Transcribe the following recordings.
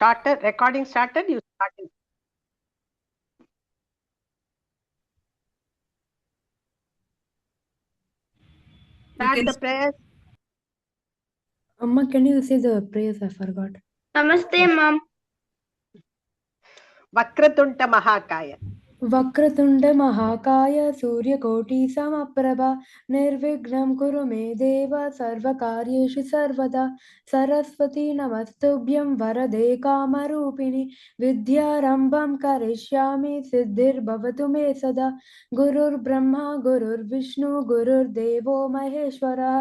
started, recording started, you started. Start the prayers. Amma, can you say the prayers? I forgot. Namaste, Mom. Vakratunta Mahakaya. वक्रतुण्ड महाकाय सूर्यकोटि समप्रभा निर्विघ्नं कुरु मे देव सर्वकार्येषु सर्वदा सरस्वती नमस्तुभ्यं वरदे कामरूपिणि विद्यारम्भं करिष्यामि सिद्धिर्भवतु मे सदा गुरुर्ब्रह्मा गुरुर्विष्णु गुरुर्देवो महेश्वरः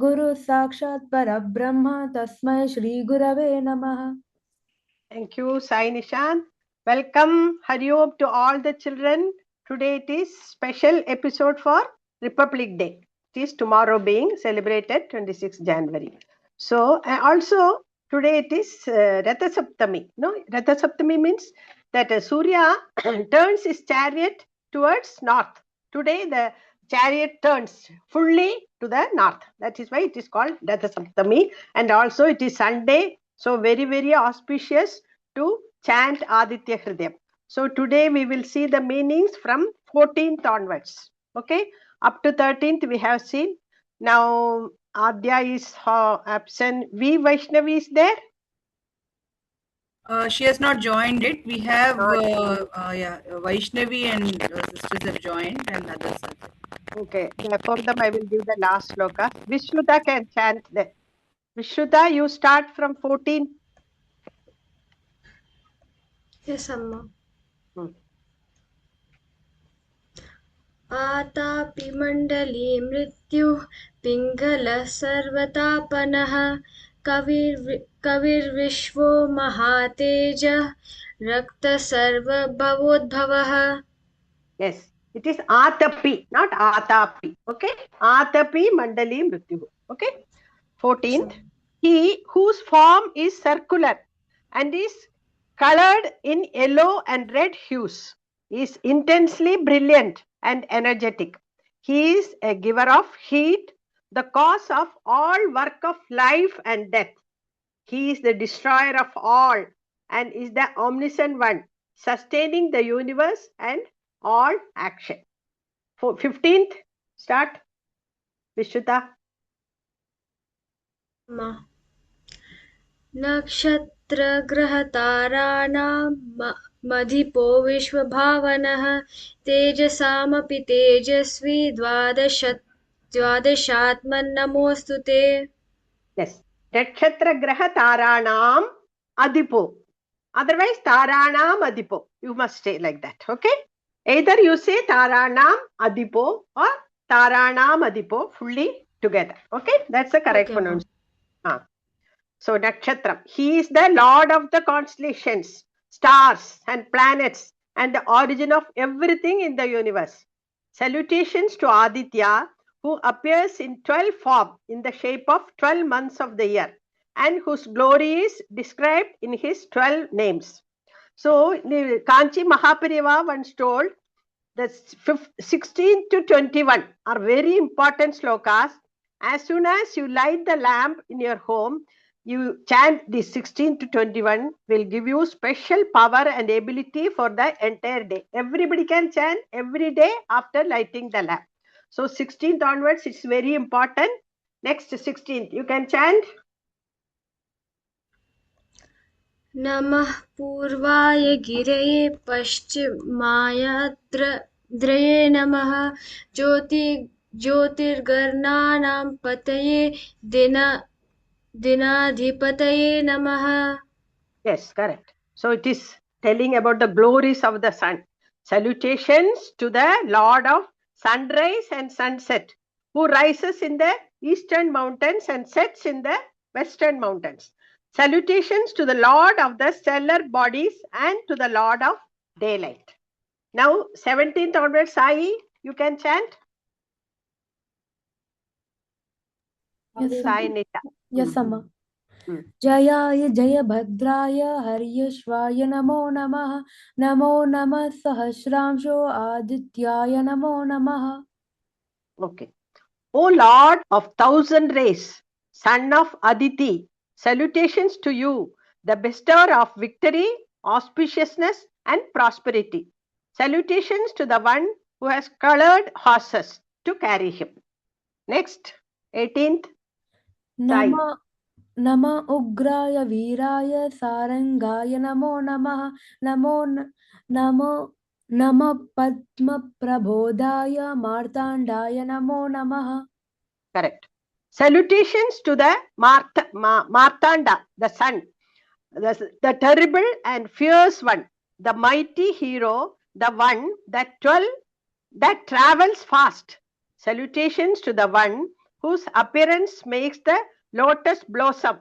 गुरुः साक्षात् परब्रह्म तस्मै श्रीगुरवे नमः. Thank you, Sai Nishant. Welcome, Hari Om to all the children. Today it is special episode for Republic Day. It is tomorrow being celebrated 26th January. So also today it is Ratha Saptami. No, Ratha Saptami means that Surya turns his chariot towards north. Today the chariot turns fully to the north. That is why it is called Ratha Saptami. And also it is Sunday. So very, very auspicious to chant Aditya Hridayam. So today we will see the meanings from 14th onwards. Okay, up to 13th we have seen. Now Adya is absent. V Vaishnavi is there. She has not joined it. We have Vaishnavi and sisters have joined and others. Okay, for them I will give the last sloka. Vishnuta can chant there. Vishnuta, you start from 14. Yes, Amma. आतापि मण्डली मृत्युः पिङ्गलः सर्वतापनः कविर्विश्वो महातेजः रक्तसर्वभवोद्भवः. Yes, it is Atapi, not Atapi. Okay, Atapi Mandali Mrityuh. Okay, 14th. He whose form is circular and is colored in yellow and red hues is intensely brilliant and energetic. He is a giver of heat, the cause of all work of life and death. He is the destroyer of all and is the omniscient one, sustaining the universe and all action. 15th, start. Vishnuta. नक्षत्रग्रहताराणां मधिपो विश्वभावनः तेजसामपि तेजस्वी द्वादशात्मन्नमोऽस्तु ते. Yes. Nakshatra Graha Taranam Adipo. Otherwise, Taranam Adipo. You must say like that. Okay? Either you say Taranam Adipo or Taranam Adipo fully together. Okay? That's the correct pronunciation. So, Nakshatra. He is the Lord of the constellations, stars and planets and the origin of everything in the universe. Salutations to Aditya, who appears in 12 form in the shape of 12 months of the year and whose glory is described in his 12 names. So, Kanchi Mahaperiyava once told the 16 to 21 are very important slokas. As soon as you light the lamp in your home, you chant the 16 to 21 will give you special power and ability for the entire day. Everybody can chant every day after lighting the lamp. So 16th onwards, it's very important. Next 16th, you can chant. नमः पूर्वाय गिरये पश्चिमायाद्रये नमः ज्योतिर्गणानां पतये दिनाधिपतये नमः. Yes, correct. So it is telling about the glories of the sun. Salutations to the Lord of sunrise and sunset, who rises in the eastern mountains and sets in the western mountains. Salutations to the Lord of the stellar bodies and to the Lord of daylight. Now, 17th onwards, Sai, you can chant. Yes, Sai Nita. Yes, Amma. जयाय जयभद्राय हर्यश्वाय नमो नमः नमो नमः सहस्रांशो आदित्याय नमो नमः. Okay. O Lord of thousand rays, son of Aditi, salutations to you, the bestower of victory, auspiciousness, and prosperity. Salutations to the one who has colored horses to carry him. Next, 18th. Sai. नम नम उग्राय वीराय सारंगाय नमो नमः नमो नमो नम पद्मप्रबोधाय मार्ताण्डाय नमो नमः. Correct. Salutations to the Martanda, the sun, the terrible and fierce one, the mighty hero, the one that travels fast. Salutations to the one whose appearance makes the lotus blossom,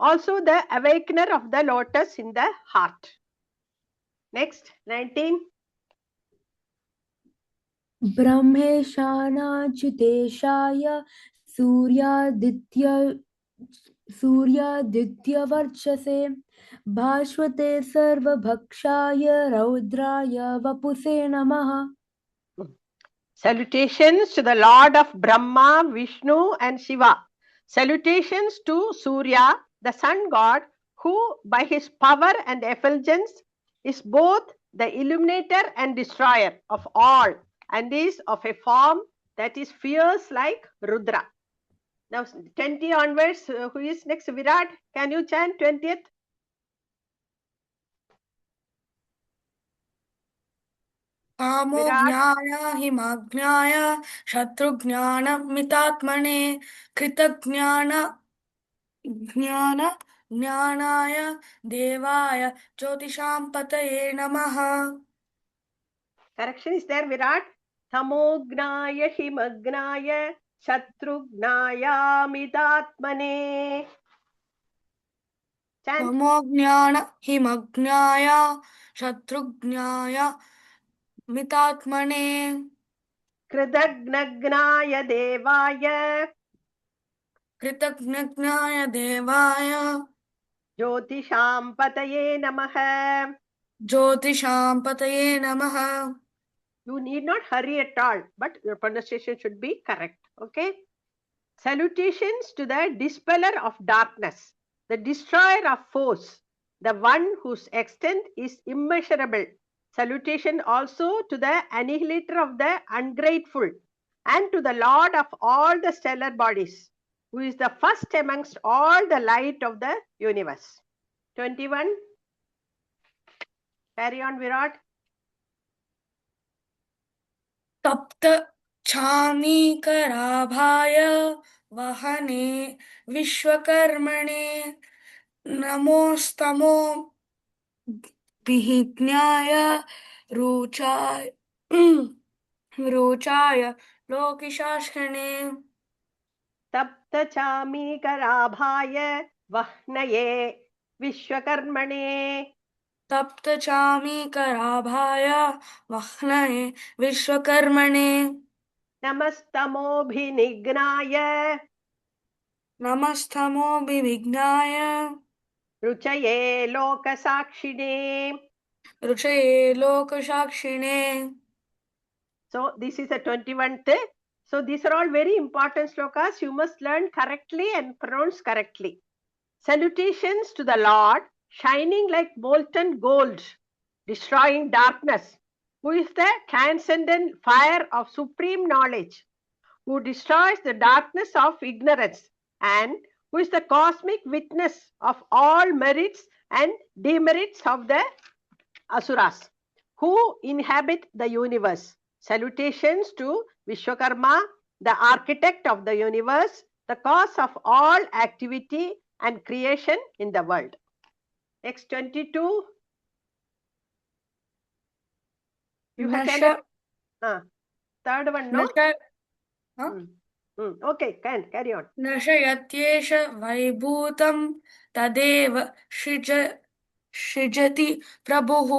also the awakener of the lotus in the heart. Next, 19. ब्रह्मेशानाच्युतेशाय सूर्यादित्यवर्चसे भास्वते सर्वभक्षाय रौद्राय वपुषे नमः. Salutations to the Lord of Brahma, Vishnu and Shiva. Salutations to Surya, the sun god, who by his power and effulgence is both the illuminator and destroyer of all, and is of a form that is fierce like Rudra. Now 20 onwards, who is next? Virat, can you chant 20th? कामोज्ञाय हिमज्ञाय शत्रुज्ञानमितात्मने ज्ञानाय देवाय ज्योतिषां पतये नमः. Correction is there, Virat. Tamognaya himagnaya shatrugnaya midatmane. Chant. कामोज्ञान हिमज्ञाय शत्रुज्ञाय मितात्मने कृतघ्नघ्नाय देवाय ज्योतिषां पतये नमः. ज्योतिषां पतये नमः. You need not hurry at all, but your pronunciation should be correct. Okay. Salutations to the dispeller of darkness, the destroyer of foes, the one whose extent is immeasurable. Salutation also to the annihilator of the ungrateful, and to the Lord of all the stellar bodies, who is the first amongst all the light of the universe. 21. Carry on, Virat. तप्त चामीकराभाय वहने विश्वकर्मणे नमोस्तमो विहिज्ञाय रोचाय लोकिशासने तप्तचामीकराभाय वह्नये विश्वकर्मणे. तप्त चामीकराभाय वह्नये विश्वकर्मणे नमस्तमोभिनिघ्नाय नमस्तमोभिविघ्नाय रुचये लोकसाक्षिणे. रुचये लोकसाक्षिणे. So this is the 21st. So these are all very important slokas. You must learn correctly and pronounce correctly. Salutations to the Lord, shining like molten gold, destroying darkness, who is the transcendent fire of supreme knowledge, who destroys the darkness of ignorance, and who is the cosmic witness of all merits and demerits of the asuras, who inhabit the universe. Salutations to Vishwakarma, the architect of the universe, the cause of all activity and creation in the world. Next, 22. You have third one, no? Okay, carry on. नशयत्येष वैभूतं तदेव सृजति प्रभुः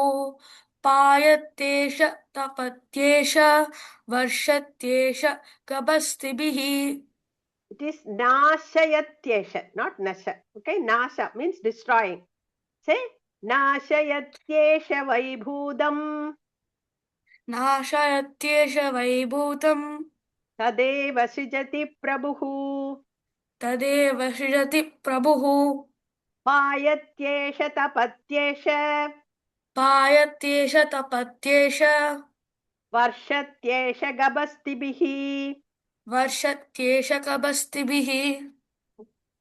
पायत्येष तपत्येष वर्षत्येष कबस्तिभिः. It is nashayatyesha, not nasha. Okay, nasha means destroying. Say nashayatyesha vaibhudam. नाशयत्येष वैभूतं तदेव सृजति प्रभुः. तदेव सृजति प्रभुः पायत्येष तपत्येष पायत्येष तपत्येष वर्षत्येष गभस्तिभिः वर्षत्येष कबस्तिभिः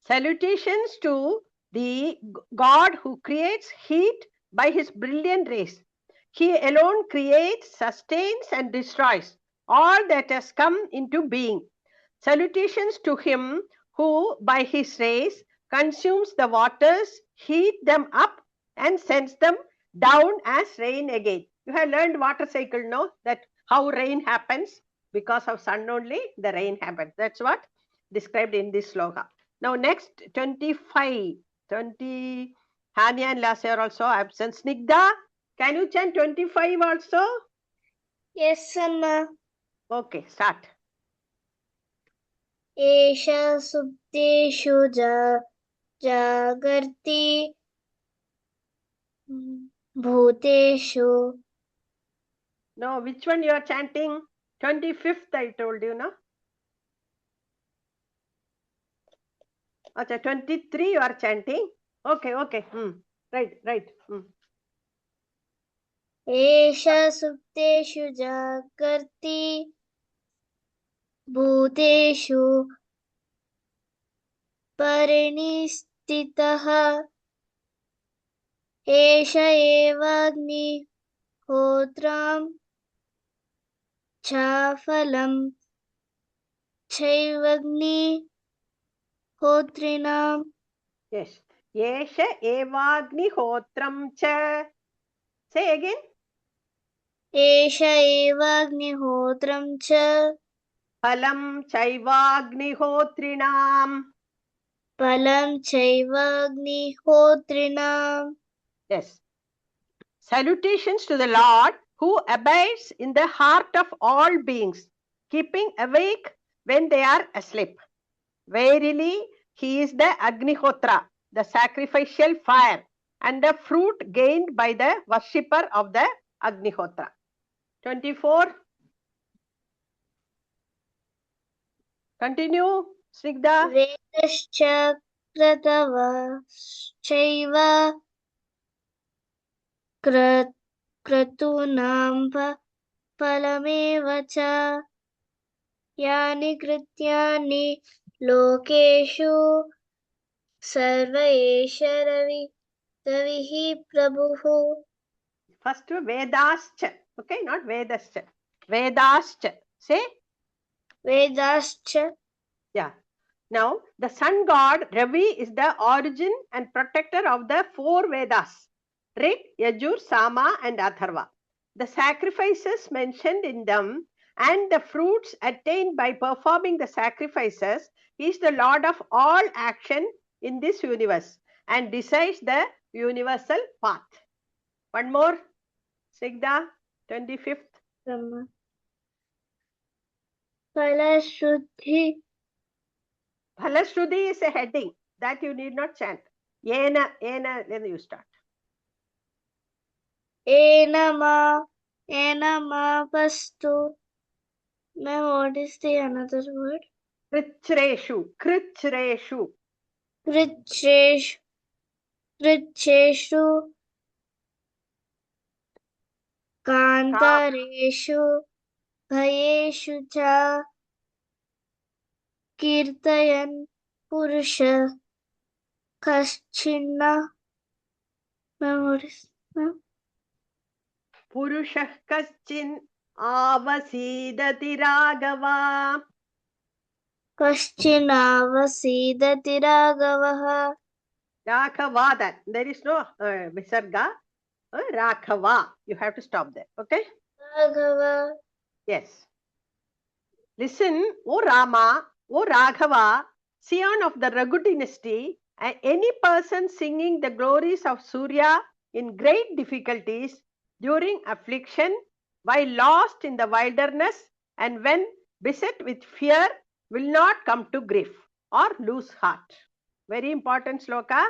Salutations to the God who creates heat by his brilliant rays. He alone creates, sustains, and destroys all that has come into being. Salutations to him who, by his rays, consumes the waters, heat them up, and sends them down as rain again. You have learned water cycle, no? That how rain happens because of sun only, the rain happens. That's what described in this sloka. Now, next 25, 20, Hanya and Lasya are also absent. Snigdha, can you chant 25 also? Yes, Amma. Okay, start. Esha supteshu jagarti bhuteshu. No, which one you are chanting? 25th, I told you, no? Okay, 23 you are chanting. Okay, okay. Right. Esha supteshu jagarti bhuteshu parinistitaha. Esha evagni hotram chafalam chaivagni hotrinam. Yes. Yesha evagni hotram cha. Say again. Esha evagni hotram cha Phalam chaivagni hotrinam. palam chaivagni hotrinam. Yes. Salutations to the Lord who abides in the heart of all beings, keeping awake when they are asleep. Verily, he is the Agnihotra, the sacrificial fire, and the fruit gained by the worshipper of the Agnihotra. 24. Continue, Snigdha. Vedascha kratavaschaiva kratunam phalameva cha yani krityani lokeshu sarva esha ravihi prabhuhu. First, Vedascha. Okay, not Vedascha. Vedascha. Say. Vedascha. Yeah. Now, the sun god Ravi is the origin and protector of the 4 Vedas, Rig, Yajur, Sama, and Atharva. The sacrifices mentioned in them and the fruits attained by performing the sacrifices is the Lord of all action in this universe and decides the universal path. One more, Snigdha, 25th. Phalashuddhi. Phalashuddhi is a heading that you need not chant. Yena, then you start. Enama pastu. Ma'am, what is the another word? Krichreshu. Kricheshu. Kantareshu. Bhayeshu cha. Kirtayan Purusha Kaschinna. Ma'am, what is ma'am? Purushah kaschin avasidati raghava. Kaschina vasidati raghavaha. Raghava, that. There is no visarga. Raghava. You have to stop there. Okay? Raghava. Yes. Listen, O Rama, O Raghava, scion of the Raghu dynasty, and any person singing the glories of Surya in great difficulties during affliction, while lost in the wilderness, and when beset with fear, will not come to grief or lose heart. Very important sloka.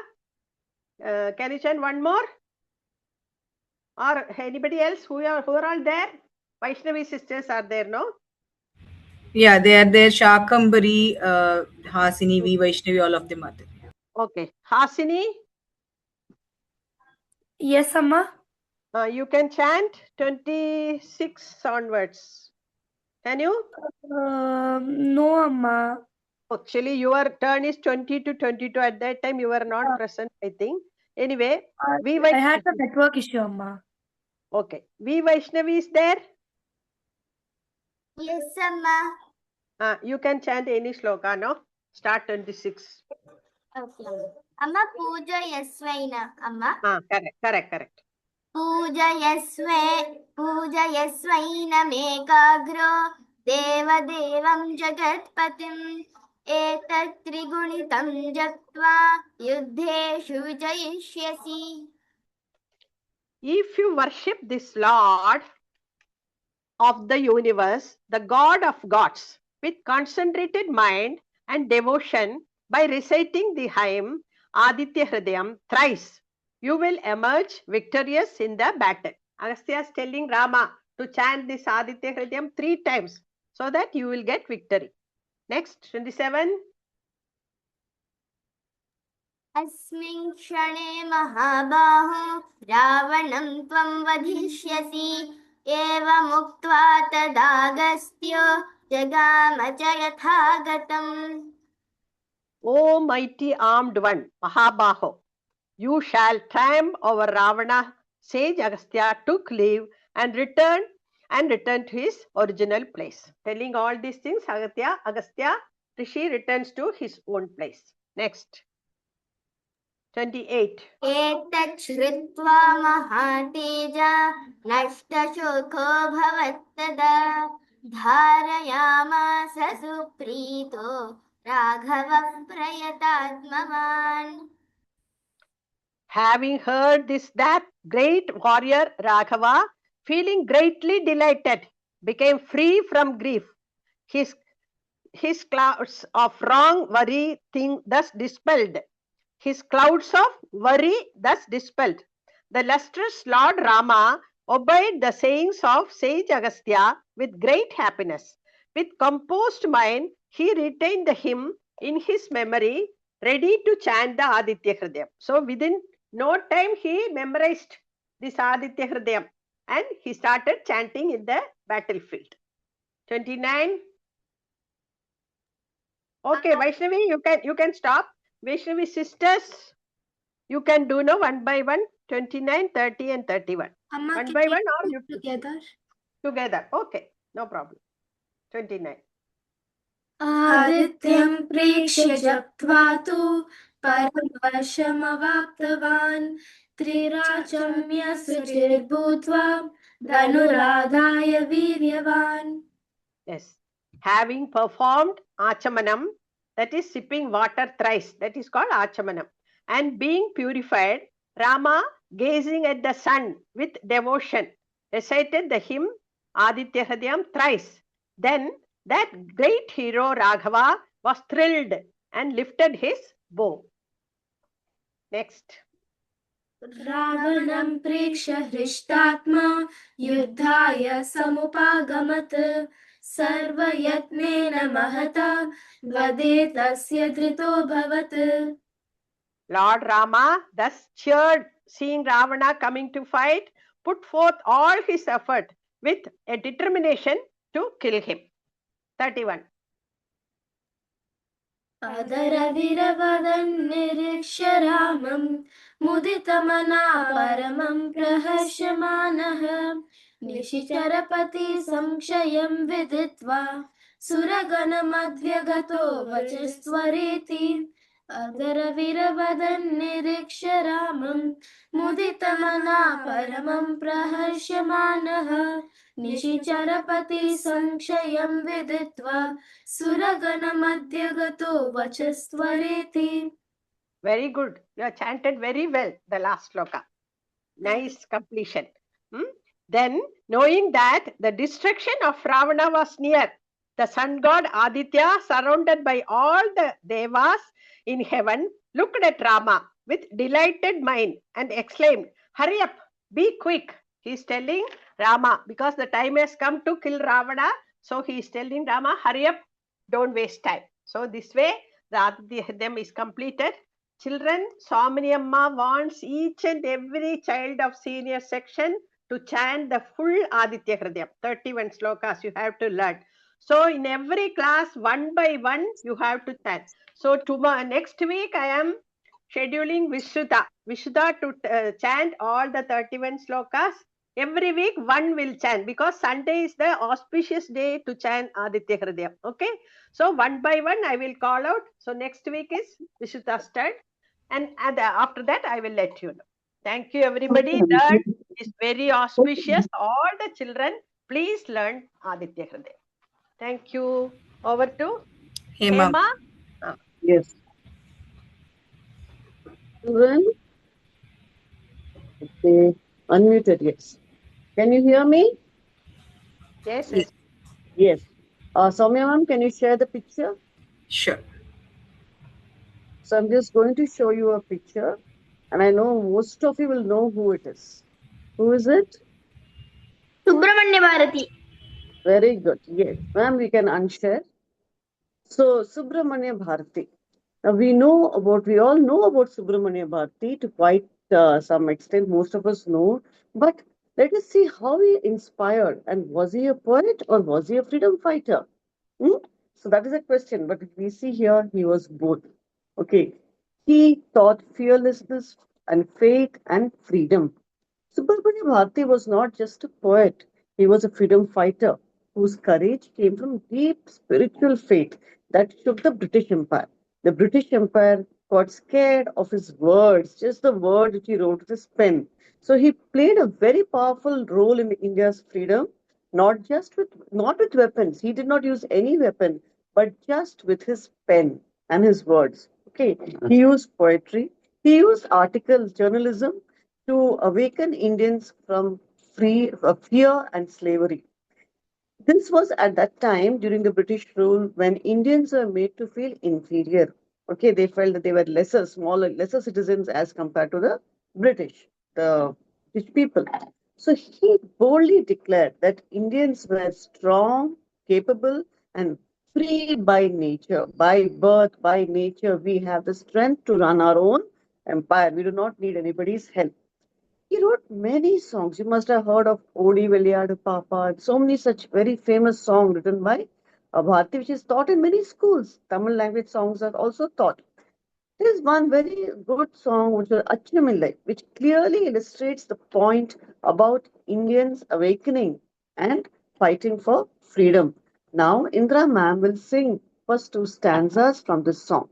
Can you chant one more? Or anybody else who are all there? Vaishnavi sisters are there, no? Yeah, they are there. Shakambari, Hasini, V, Vaishnavi, all of them are there. Okay. Hasini, Yes, Amma. You can chant 26 onwards. Can you? No, Amma. Actually, your turn is 20 to 22. At that time, you were not present, I think. Anyway, V I had a Vaishnavi. network issue, Amma. Okay. V Vaishnavi is there. Yes, Amma. You can chant any sloka, no? Start 26. Okay. Amma, Puja Yasvaina. Amma. Correct. पूजयस्वैनमेकाग्रो देवदेवं जगत्पतिम् एतत् त्रिगुणितं जप्त्वा युद्धेषु विजयिष्यसि. If you worship this Lord of the universe, the God of gods, with concentrated mind and devotion by reciting the hymn Aditya Hridayam thrice, you will emerge victorious in the battle. Agastya is telling Rama to chant this Aditya Hridayam 3 times so that you will get victory. Next, 27. अस्मिन् क्षणे महाबाहो रावणं त्वं वधिष्यसि एवमुक्त्वा तदागस्त्यो जगाम च यथागतम्. O mighty armed one, Mahabaho, you shall triumph over Ravana. Sage Agastya took leave and returned to his original place. Telling all these things, Agastya Rishi returns to his own place. Next. 28. एतत् श्रुत्वा महातेजा नष्टशोको भवत्तदा धारयामास सुप्रीतो राघवः प्रयतात्मवान्. Having heard that great warrior Raghava, feeling greatly delighted, became free from grief. His clouds of wrong worry thus dispelled. The lustrous Lord Rama obeyed the sayings of sage Agastya with great happiness. With composed mind, he retained the hymn in his memory, ready to chant the Aditya Hridayam. So within no time, he memorized this Aditya Hridayam and he started chanting in the battlefield. 29. Okay, Vaishnavi, you can stop. Vaishnavi sisters, you can do now one by one, 29, 30 and 31. Amma, One by one or you together? Together. Okay, no problem. 29. आदित्यं प्रेक्ष्य जप्त्वा तु परमवर्षमवाप्तवान् त्रिराचम्य शुचिर्भूत्वा धनुराधाय वीर्यवान्. Yes. Having performed Achamanam, that is sipping water thrice, that is called Achamanam, and being purified, Rama, gazing at the sun with devotion, recited the hymn Aditya Hridayam thrice. Then that great hero Raghava was thrilled and lifted his bow. Next. रावणं प्रेक्ष्य हृष्टात्मा युद्धाय समुपागमत् सर्वयत्नेन महता वदे तस्य धृतोऽभवत्. Lord Rama, thus cheered, seeing Ravana coming to fight, put forth all his effort with a determination to kill him. 31. अदरविरवदन् निरीक्ष्य रामं मुदितमना परमं प्रहर्षमाणः निशिचरपति संशयं विदित्वा सुरगणमध्यगतो वचस्त्वरेति. अदरविरवदन् निरीक्ष्य रामं मुदितमना परमं प्रहर्षमाणः निशिचरपति संशयं विदित्वा सुरगणमध्यगतो वचस्त्वरेति. Very good. You have chanted very well the last sloka. Nice completion. Then, knowing that the destruction of Ravana was near, the sun god Aditya, surrounded by all the devas in heaven, looked at Rama with delighted mind and exclaimed, "Hurry up, be quick." He is telling Rama, because the time has come to kill Ravana, so he is telling Rama, hurry up, don't waste time. So this way, the Aditya Hridayam is completed. Children, Somniyamma wants each and every child of senior section to chant the full Aditya Hridayam. 31 slokas you have to learn. So in every class, one by one, you have to chant. So tomorrow, next week, I am scheduling Vishuddha to chant all the 31 slokas. Every week, one will chant because Sunday is the auspicious day to chant Aditya Hridayam. Okay. So one by one, I will call out. So next week is Vishuddha's turn. And after that, I will let you know. Thank you, everybody. Learn is very auspicious. All the children, please learn Aditya Hridayam. Thank you. Over to Hema. Hema. Yes. Children, okay, unmuted, yes. Can you hear me? Yes, Yes. yes. Yes. Soumya ma'am, can you share the picture? Sure. So I'm just going to show you a picture, and I know most of you will know who it is. Who is it? Subramanya Bharati. Very good. Yes, ma'am, we can unshare. So Subramanya Bharati. Now we all know about Subramanya Bharati to quite some extent. Most of us know, but let us see how he inspired. And was he a poet or was he a freedom fighter? Hmm? So that is a question. But we see here he was both. Okay, he taught fearlessness and faith and freedom. Subramanya Bharati was not just a poet, he was a freedom fighter whose courage came from deep spiritual faith that shook the British Empire. The British Empire got scared of his words, just the word which he wrote with his pen. So he played a very powerful role in India's freedom, not with weapons. He did not use any weapon, but just with his pen and his words. Okay, he used poetry, he used articles, journalism, to awaken Indians from fear and slavery. This was at that time during the British rule when Indians were made to feel inferior. Okay, they felt that they were lesser citizens as compared to the British people. So he boldly declared that Indians were strong, capable, and free by nature, by birth, by nature. We have the strength to run our own empire. We do not need anybody's help. He wrote many songs. You must have heard of Odi Veliadu Papa. So many such very famous songs written by Bharati, which is taught in many schools. Tamil language songs are also taught. There is one very good song which is Achamillai, which clearly illustrates the point about Indians awakening and fighting for freedom. Now, Indra ma'am will sing first two stanzas from this song.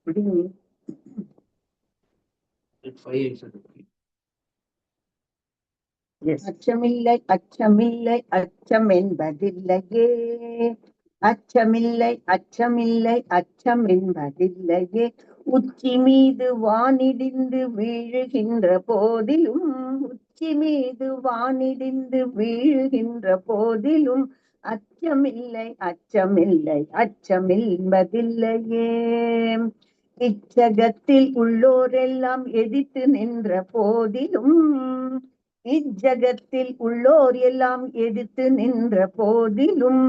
Good evening. Yes. அச்சமில்லை அச்சமில்லை அச்சம் என்பதில்லையே அச்சமில்லை அச்சமில்லை அச்சம் என்பதில்லையே உச்சி மீது வானிடிந்து வீழுகின்ற போதிலும் உச்சி மீது வானிடிந்து வீழுகின்ற போதிலும் அச்சமில்லை அச்சமில்லை அச்சம் என்பதில்லையே இச்சகத்தில் உள்ளோரெல்லாம் எதிர்த்து நின்ற போதிலும் இச்சகத்தில் உள்ளோர் எல்லாம் எதிர்த்து நின்ற போதிலும்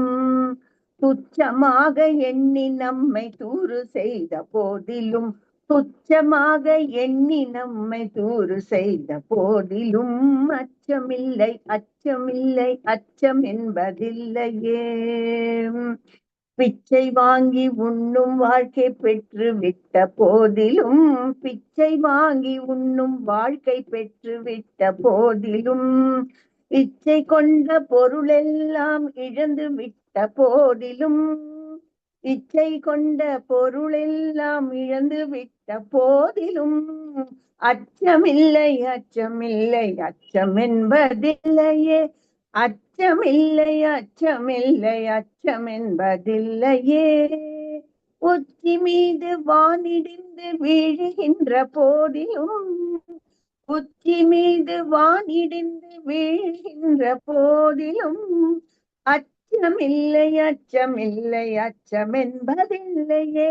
துச்சமாக எண்ணி நம்மை தூறு செய்த போதிலும் துச்சமாக எண்ணி நம்மை தூறு செய்த போதிலும் அச்சமில்லை அச்சமில்லை அச்சம் என்பதில்லையே பிச்சை வாங்கி உண்ணும் வாழ்க்கை பெற்று விட்ட போதிலும் பிச்சை வாங்கி உண்ணும் வாழ்க்கை பெற்று விட்ட போதிலும் இச்சை கொண்ட பொருளெல்லாம் இழந்து விட்ட போதிலும் இச்சை கொண்ட பொருளெல்லாம் இழந்து விட்ட போதிலும் அச்சமில்லை அச்சமில்லை அச்சம் என்பதில்லையே அச்சமில்லை அச்சமில்லை அச்சம் என்பதில்லையே உச்சி மீது வானிடிந்து வீழுகின்ற போதிலும் உச்சி மீது வானிடிந்து வீழுகின்ற போதிலும் அச்சமில்லை அச்சமில்லை அச்சம் என்பதில்லையே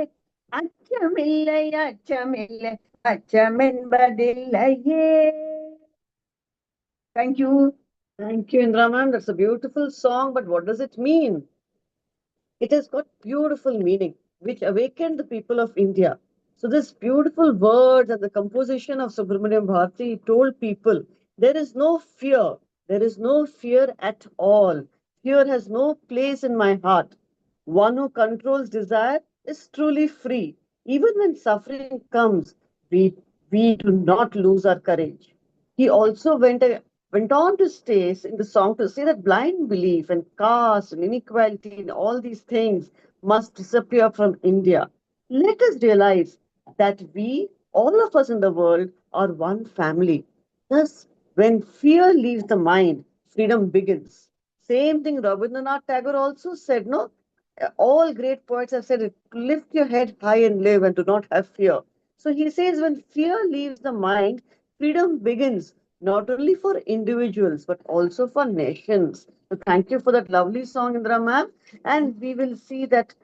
அச்சமில்லை அச்சமில்லை அச்சம் என்பதில்லையே. Thank you. Thank you, Indra ma'am. That's a beautiful song, but what does it mean? It has got beautiful meaning. which awakened the people of India. So this beautiful words and the composition of Subramaniam Bharati told people there is no fear. There is no fear at all. Fear has no place in my heart. One who controls desire is truly free. Even when suffering comes, we do not lose our courage. He also went on to say in the song to say that blind belief and caste and inequality and all these things must disappear from India. Let us realize that we, all of us in the world, are one family. Thus, when fear leaves the mind, freedom begins. Same thing Rabindranath Tagore also said, no? All great poets have said it, lift your head high and live and do not have fear. So he says when fear leaves the mind, freedom begins not only for individuals but also for nations. So thank you for that lovely song, Indra ma'am. And we will see that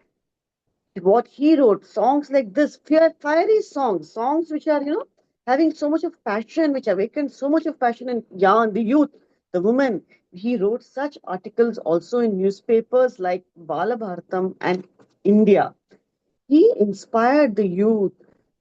what he wrote, songs like this, fiery songs, songs which are, having so much of passion, which awaken so much of passion in young, the youth, the women. He wrote such articles also in newspapers like Balabharatam and India. He inspired the youth,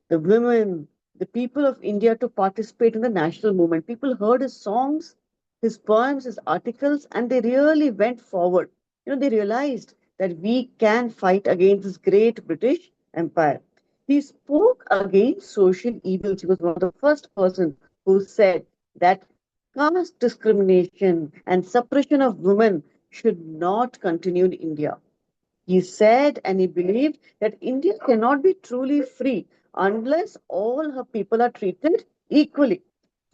the women, the people of India to participate in the national movement. People heard his songs, his poems, his articles, and they really went forward. They realized that we can fight against this great British Empire. He spoke against social evils. He was one of the first person who said that caste discrimination and suppression of women should not continue in India. He said and he believed that India cannot be truly free unless all her people are treated equally.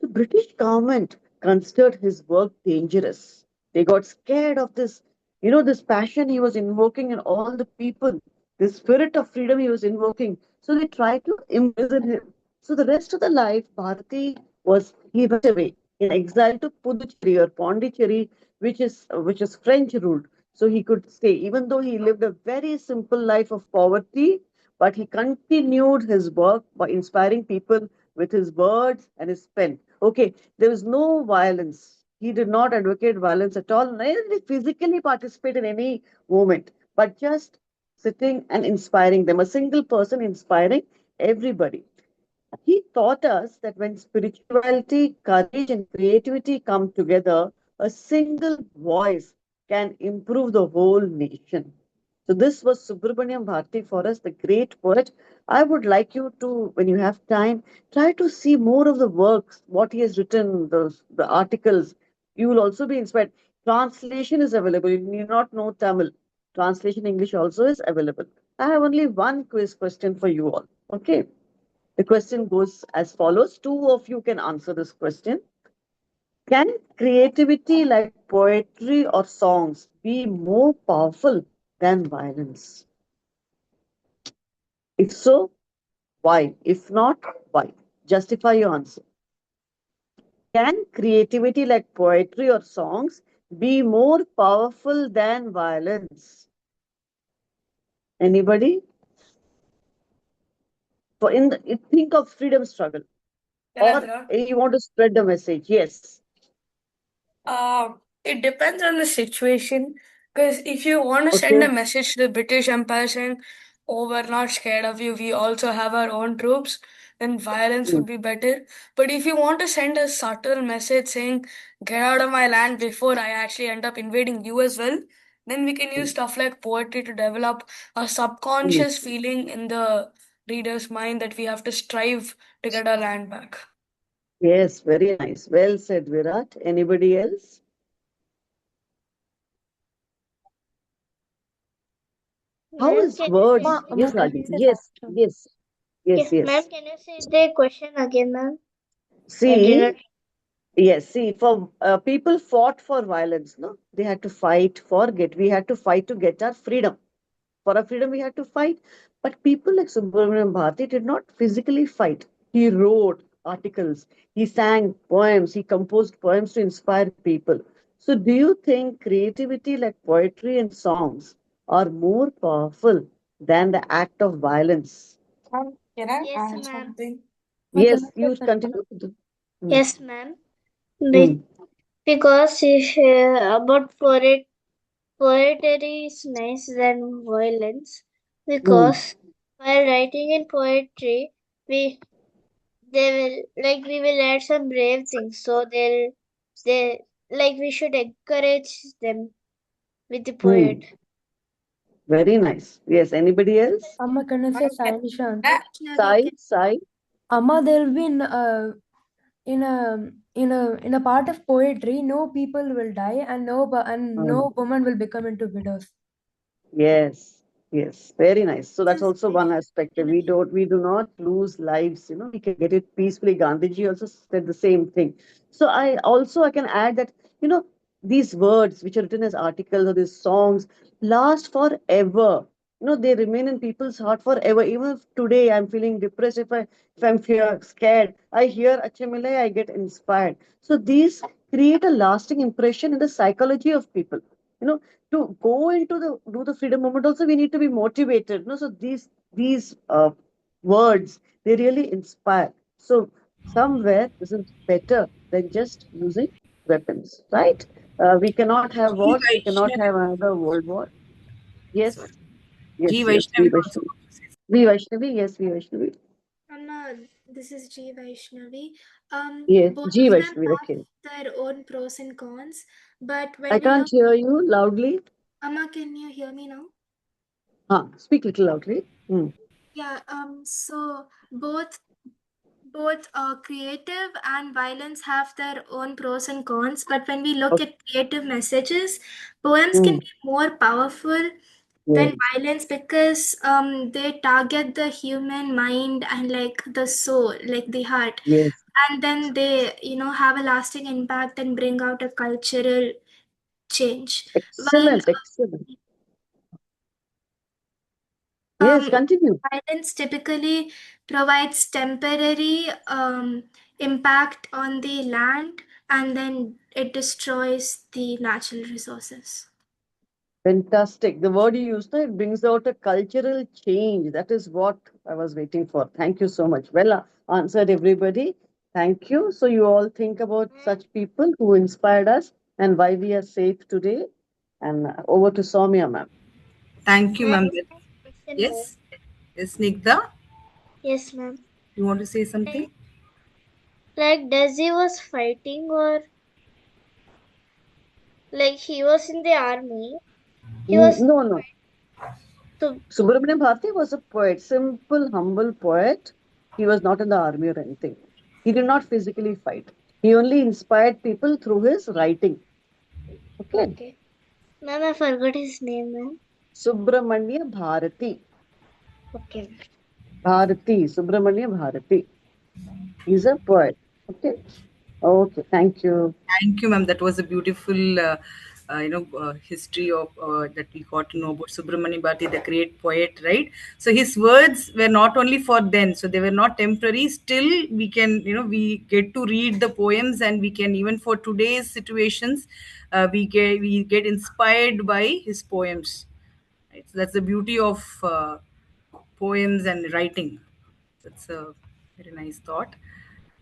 The British government considered his work dangerous. They got scared of this, this passion he was invoking in all the people, the spirit of freedom he was invoking. So they tried to imprison him. So the rest of the life, he went away in exile to Puducherry or Pondicherry, which is French ruled. So he could stay, even though he lived a very simple life of poverty, but he continued his work by inspiring people with his words and his pen. Okay, there was no violence. He did not advocate violence at all, neither did he physically participate in any movement, but just sitting and inspiring them, a single person inspiring everybody. He taught us that when spirituality, courage, and creativity come together, a single voice can improve the whole nation. So, this was Subramaniam Bharati for us, the great poet. I would like you to, when you have time, try to see more of the works, what he has written, the articles. You will also be inspired. Translation is available. You need not know Tamil. Translation English also is available. I have only one quiz question for you all. Okay. The question goes as follows. Two of you can answer this question. Can creativity like poetry or songs be more powerful than violence? If so, why? If not, why? Justify your answer. Can creativity like poetry or songs be more powerful than violence? Anybody? Think of freedom struggle. Or you want to spread the message. Yes. It depends on the situation. Because if you want to send a message to the British Empire saying, oh, we're not scared of you, we also have our own troops, then violence would be better. But if you want to send a subtle message saying, get out of my land before I actually end up invading you as well, then we can use stuff like poetry to develop a subconscious feeling in the reader's mind that we have to strive to get our land back. Yes, very nice. Well said, Virat. Anybody else? How Ma'am, is can you words? say Yes, again? Raji. Yes, yes, yes, Ma'am, yes. can you say the question again, ma'am? I did See, not. yes, see, for people fought for violence, no? They had to fight we had to fight to get our freedom. For our freedom, we had to fight. But people like Subramaniam Bharati did not physically fight. He wrote articles, he sang poems, he composed poems to inspire people. So, do you think creativity like poetry and songs are more powerful than the act of violence? Can I Yes, add ma'am. something? Yes, you continue. Yes, ma'am. Mm. Because if about poetry is nice than violence, Because while writing in poetry, we we will add some brave things. So they we should encourage them with the poet. Very nice. Yes. Anybody else? Amma, can I say Sai Nishant? Sai. Amma, there will be in a part of poetry, no people will die and no woman will become into widows. Yes, yes, very nice. So that's also one aspect that we do not lose lives, we can get it peacefully. Gandhiji also said the same thing. So I can add that, these words which are written as articles or these songs last forever. They remain in people's heart forever. Even if today I'm feeling depressed, if I'm scared, I hear Achamilai, I get inspired. So these create a lasting impression in the psychology of people. You know, to go into do the freedom movement also, we need to be motivated, so these words, they really inspire. So somewhere this is better than just using weapons, right? We cannot have G. wars, we cannot have Vaishnavi. another world war. Yes, Sorry. yes, G. yes, V Vaishnavi also. Vaishnavi. V Vaishnavi, yes, V Vaishnavi. Anna, this is G. Vaishnavi. Yes, Both G of them Vaishnavi, have okay. their own pros and cons, but I when we can't look, hear you loudly. Amma, can you hear me now? Speak little loudly. Yeah. So both creative and violence have their own pros and cons, but when we look Okay. at creative messages, poems can be more powerful than Yes, violence because they target the human mind and like the soul, like the heart, yes, and then they have a lasting impact and bring out a cultural change. While excellent, excellent. Yes, continue. violence typically provides temporary impact on the land and then it destroys the natural resources. Fantastic. The word you used, it brings out a cultural change. That is what I was waiting for. Thank you so much. Well answered, everybody. Thank you. So you all think about such people who inspired us and why we are safe today. And over to Soumya, ma'am. Thank you, ma'am. Question, ma'am. Yes, yes, Snigdha, Yes, ma'am. you want to say something? Like Desi was fighting, or like he was in the army. He was No, no. so Subramanian Bharati was a poet, simple, humble poet. He was not in the army or anything. He did not physically fight. He only inspired people through his writing. Okay. okay. Ma'am, I forgot his name, ma'am. Subramania Bharati. Okay. Bharati. Subramania Bharati. He's a poet. Okay. Okay. Thank you. Thank you, ma'am. That was a beautiful, history of that we got to know about Subramani Bharati, the great poet, right? So his words were not only for then, so they were not temporary. Still, we can, we get to read the poems, and we can even for today's situations, we get inspired by his poems. Right? So that's the beauty of poems and writing. That's a very nice thought.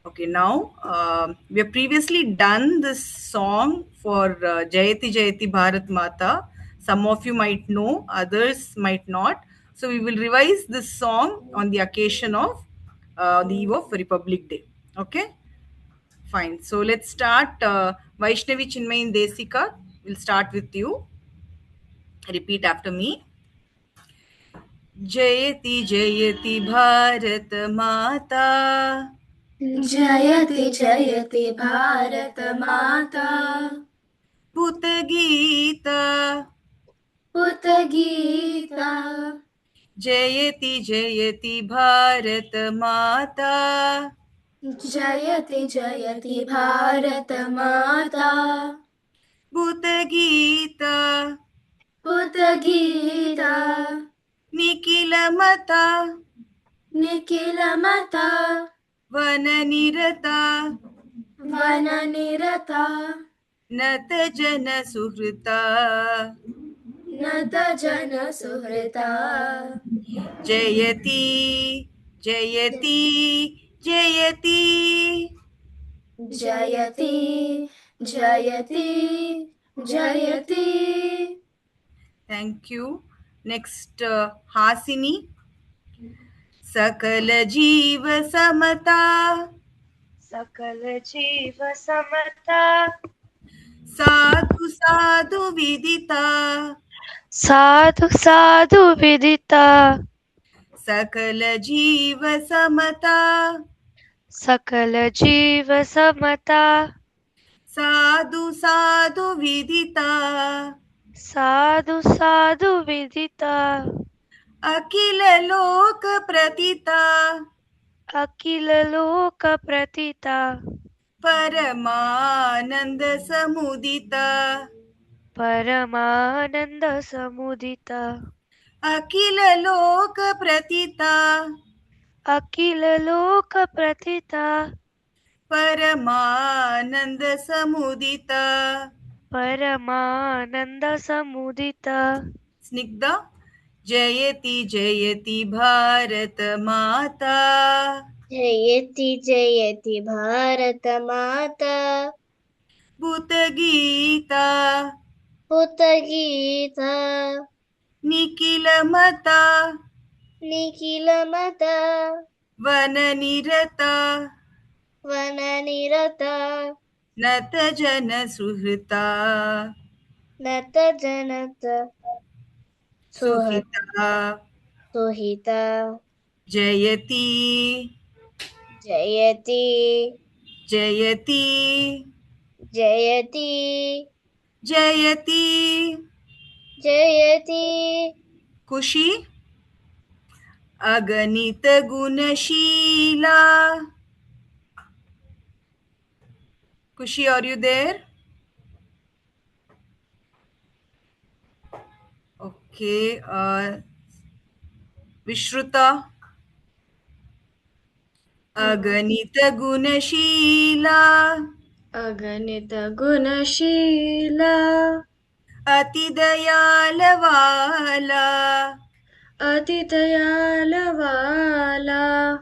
Okay, now we have previously done this song for Jayati Jayati Bharat Mata. Some of you might know, others might not. So we will revise this song on the occasion of the eve of Republic Day. Okay, fine. So let's start. Vaishnavi Chinmayin Desika, we'll start with you. Repeat after me. जयति जयति भारत माता जयति जयति भारत माता पुत गीता पुत गीता जयति जयति भारत माता जयति जयति भारत माता पुत गीता पुत गीता निखिल मता निखिल मता वन निरता वन निरता नत जन सुहृता नत जन सुहृता जयति जयति जयति जयति जयति जयति. Thank you. Next, Hasini. सकल जीव समता, सकल जीव समता, साधु साधु विदिता, साधु साधु विदिता, सकल जीव समता, सकल जीव समता, साधु साधु विदिता, साधु साधु विदिता, अखिल लोक प्रतिता, अखिल लोक प्रतिता, परमानंद समुदिता, परमानंद समुदिता, अखिल लोक प्रतिता, अखिल लोक प्रतिता, परमानंद समुदिता. परमानंद समुदिता. स्निग्धा. जयति जयति भारत माता, जयति जयति भारत माता, भूत गीता, पुत गीता, निखिल मता, निखिल मता, वन निरता, वन निरता, नत जन सुहृता, नत जनत सुहिता. सुहिता. जयति जयति जयति जयति जयति. जयति. खुशी. अगणित गुणशीला. Kushi, are you there? Okay. Vishruta. अगणित गुणशीला, अगणित गुणशीला, अति दयाल वाला, अति दयाल वाला,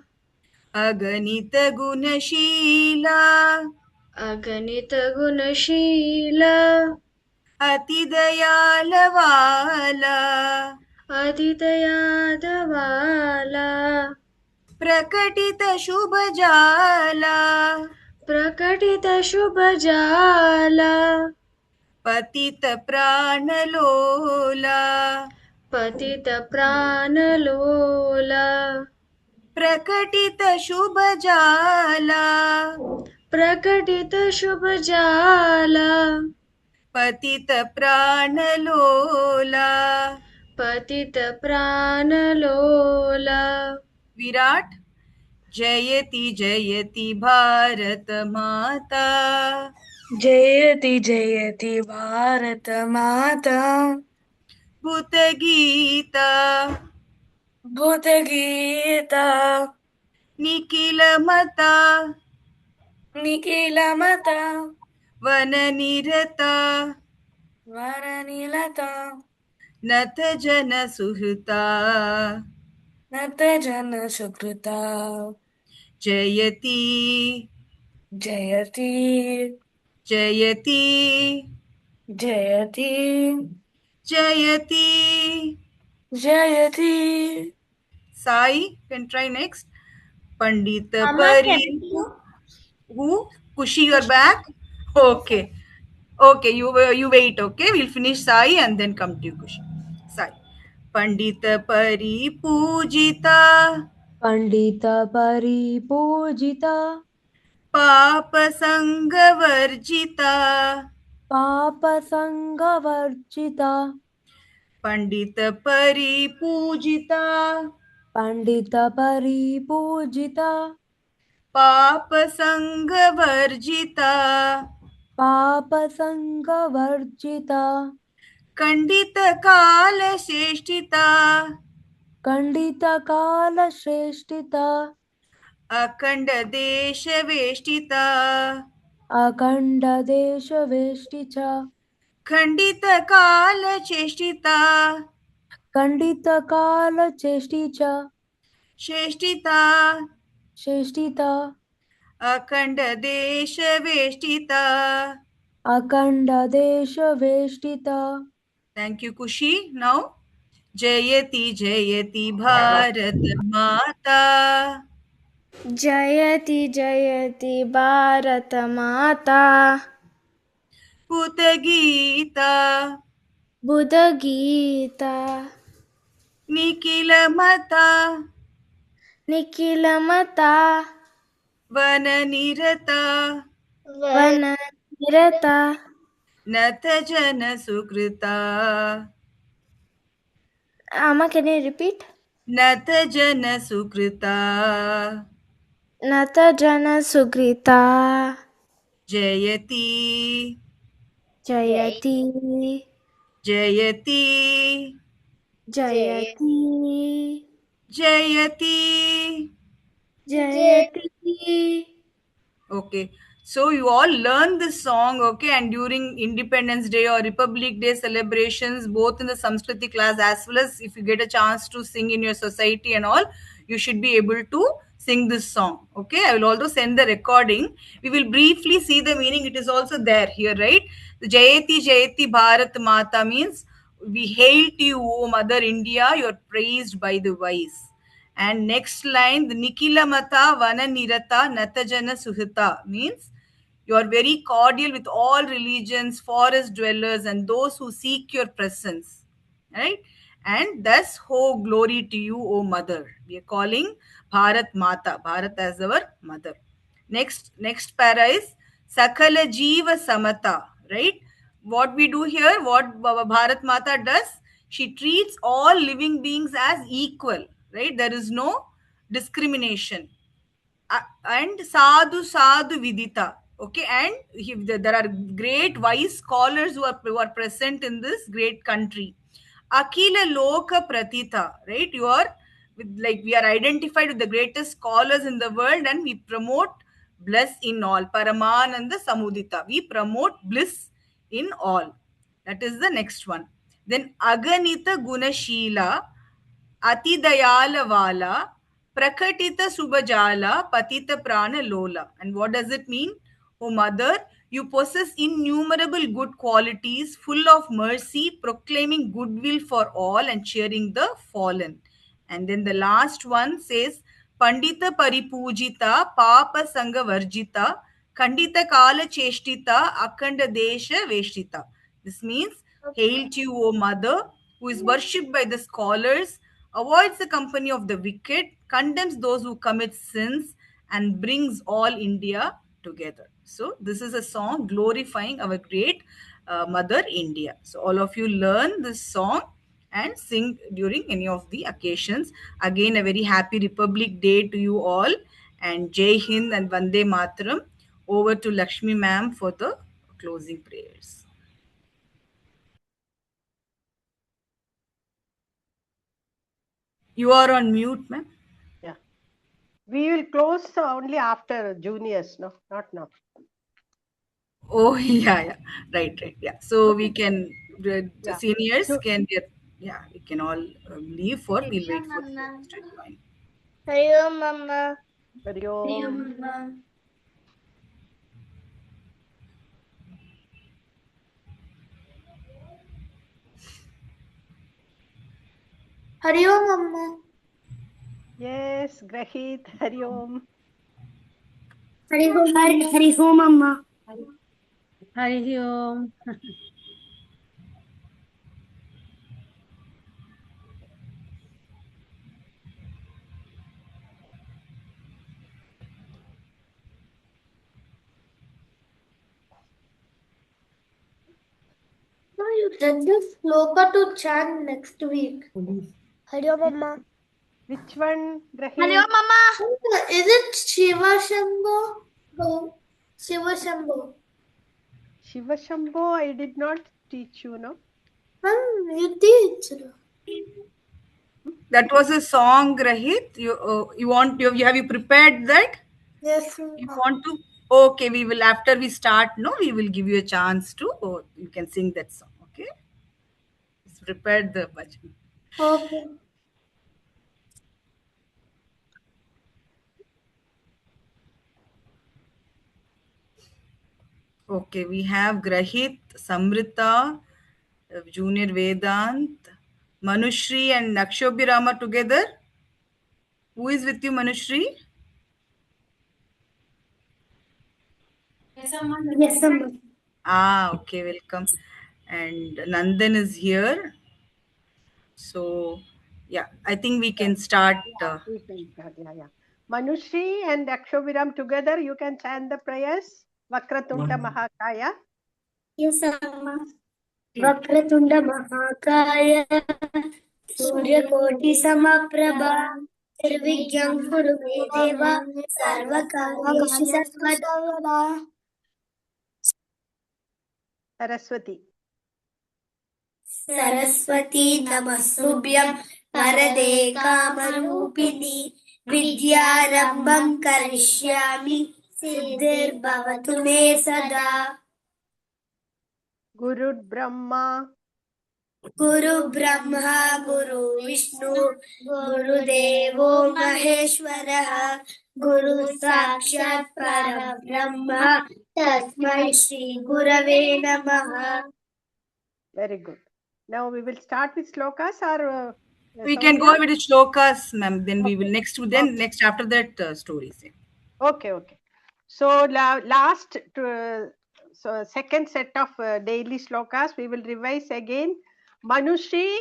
अगणित गुणशीला, अगणित गुणशीला, अति दयाल वाला, अति दयाल वाला, प्रकटित शुभ जाला, प्रकटित शुभ जाला, पतित प्राण लोला, पतित प्राण लोला, प्रकटित शुभ जाला, प्रकटित शुभ जाला, पतित प्राण लोला, पतित प्राण लोला. विराट. जयति जयति भारत माता, जयति जयति भारत माता, भूत गीता, भूत गीता, निखिल मता, निखिल मता, वन निरता, वरनिलता, नथ जन सुहृता, नत जन सुकृता. जयति जयति जयति जयति जयति. जयति. Sai, can try next. Pandit Amma, Pari. Who? Kushi, you're back? Okay. Okay, you wait, okay? We'll finish Sai and then come to you, Kushi. Sai. Pandit Pari Pujita, Pandit परिपूजिता, Pap Sangha Varjita, पाप संग वर्जिता, Pandit Pari Pujita, पंडित परिपूजिता, Pap Sangha Varjita, पाप संग वर्जिता, खंडित काल श्रेष्ठिता, खंडित काल श्रेष्ठिता, अखंड देश वेष्टिता, अखंड देश वेष्टिचा, खंडित काल चेष्टिता, खंडित काल चेष्टिचा, श्रेष्ठिता, श्रेष्ठिता, अखंड देश वेष्टिता. अखंड देश वेष्टिता. Thank you, Kushi. Now, जयति जयति भारत माता जयति जयति भारत माता पुतगीता बुधगीता निखिलमता निखिलमता वननिरता वननिरता नत जन Sukrita Amma, can you repeat? नत जन सुकृता Nata jana sugrita जयति jayati जयति jayati जयति jayati. Okay, so you all learn this song, okay, and during Independence Day or Republic Day celebrations, both in the Samskriti class as well as if you get a chance to sing in your society and all, you should be able to sing this song. Okay, I will also send the recording. We will briefly see the meaning. It is also there here, right? The Jayati Jayati Bharat Mata means we hail to you, O Mother India, you are praised by the wise. And next line, the Nikila Mata Vana Nirata Natajana Suhita means you are very cordial with all religions, forest dwellers, and those who seek your presence. Right? And thus, ho glory to you, O Mother. We are calling Bharat Mata, Bharat as our mother. Next para is Sakala Jiva Samata, right? What we do here, what Bharat Mata does, she treats all living beings as equal, right? There is no discrimination. And sadhu vidita, okay, and there are great wise scholars who are present in this great country. Akila loka pratita, right? You are with, like, we are identified with the greatest scholars in the world, and we promote bliss in all. Paramananda samudita, we promote bliss in all. That is the next one. Then aganita gunashila Atidayala Vala, Prakatita Subajala, Patita Prana Lola. And what does it mean? O Mother, you possess innumerable good qualities, full of mercy, proclaiming goodwill for all and cheering the fallen. And then the last one says, Pandita Paripujita, Papa Sangha Varjita, Kandita Kala Cheshtita, Akanda Desha Veshtita. This means, hail to you, O Mother, who is worshipped by the scholars, avoids the company of the wicked, condemns those who commit sins, and brings all India together. So, this is a song glorifying our great Mother India. So, all of you learn this song and sing during any of the occasions. Again, a very happy Republic Day to you all. And Jai Hind and Vande Mataram. Over to Lakshmi ma'am for the closing prayers. You are on mute, ma'am. Yeah. We will close only after juniors, no, not now. Oh, yeah. Right. Yeah. So we can, Yeah. seniors So- can get, yeah, we can all leave for, we'll wait for the others to join. Hari Om Mama. Hari Om. Hari Om Mama. Yes, Grahit, Hari Om. Hari Om Mama. Hari Om. No, you said this sloka to chant next week. Hari Om Mama. Which one, Grahit? Hari Om Mama. Is it Shiva Shambho? No. Shiva Shambho. Shiva Shambho, I did not teach you, no? You teach. That was a song, Grahit. You want, have you prepared that? Yes. You want to? Okay, we will, after we start, no, we will give you a chance to, you can sing that song, okay? Just prepare the bhajan. Okay. Okay, we have Grahit, Samrita, Junior Vedant, Manushri and Nakshobhirama together. Who is with you, Manushri? Yes, Amma. Ah, okay, welcome. And Nandan is here. So, yeah, I think we can start. We can start, yeah. Manushri and Akshobhiram together, you can chant the prayers. Vakratunda Mahakaya. Yes, Amma. Vakratunda Mahakaya Surya Samaprabha Nirvighnan Kuru me Deva Sarvakaryeshu Sarvada. Saraswati. Saraswati Namastubhyam Varade Kamarupini Vidyarambham Karishyami Siddhir Bhavatu Me Sada. Guru Brahma. Guru Brahma Guru Vishnu Guru Devo Maheshwara Guru Sakshat Parabrahma Tasmai Shri Gurave Namaha. Very good. Now we will start with slokas or We can go with the shlokas, ma'am. Then we will next after that stories. Okay. So last so second set of daily slokas we will revise again. Manushri,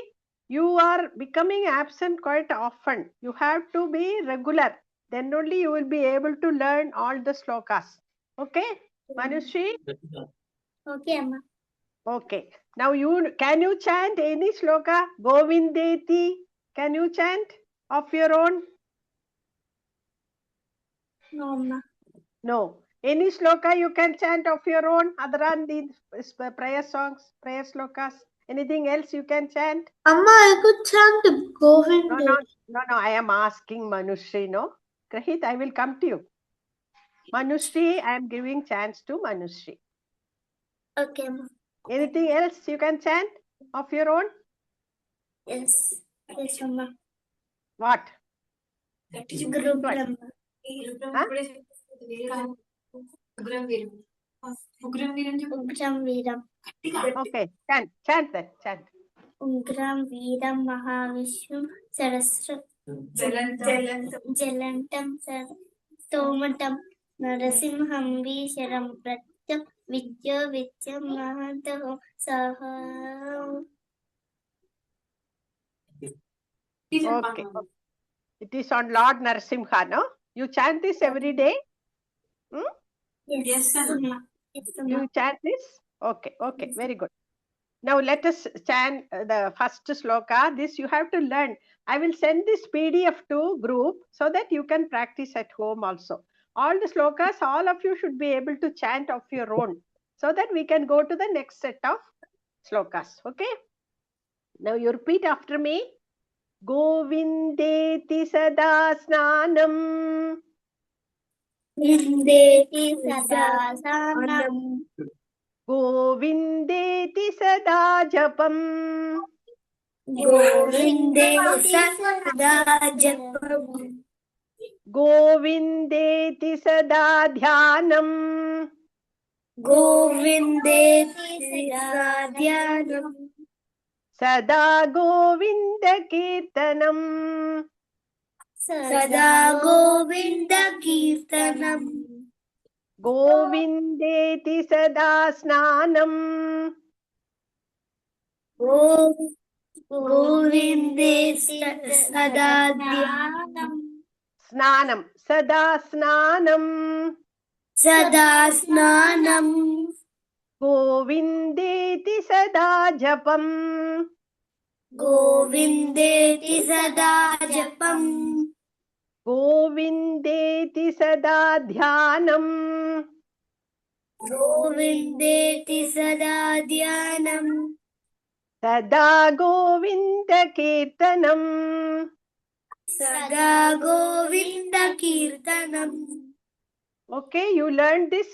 you are becoming absent quite often. You have to be regular. Then only you will be able to learn all the slokas. Okay, Manushri? Okay, Amma. Okay. Now can you chant any sloka? Govindeti. Can you chant of your own? No, Amma. No. Any sloka you can chant of your own other than these prayer songs, prayer slokas? Anything else you can chant? Amma, I could chant Govind. No. I am asking Manushri, no? Grahit, I will come to you. Manushri, I am giving chance to Manushri. Okay, Amma. Anything else you can chant of your own? Yes, Amma. What? Guru Brahma. Huh? Ugram Veeram. Okay, chant that, chant. Ugram Veeram Mahavishnu Sarasra Jalantam Stomatam Narasimham Visharam Pratyam Vidya Vidyam Mahantaho Saha. Okay. It is on Lord Narasimha, no? You chant this every day? Yes, Amma. You chant this? Okay, very good. Now let us chant the first sloka. This you have to learn. I will send this PDF to group so that you can practice at home also. All the slokas, all of you should be able to chant of your own so that we can go to the next set of slokas. Okay? Now you repeat after me. Govindeti sada snanam. Vindeti sada sanam. Govindeti sada japam. Govindeti sada japam. Govindeti sada dhyanam. Govindeti sada dhyanam. Sada govinda kirtanam. Sada govinda kirtanam. Govindeti sada snanam. Govindeti sada dhyanam. Snanam. Sada snanam. Sada snanam. Govindeti sada japam. Govindeti sada japam. Govindeti sada dhyanam. Govindeti sada dhyanam. Sada govinda kirtanam. Sada govinda kirtanam. Okay, you learned this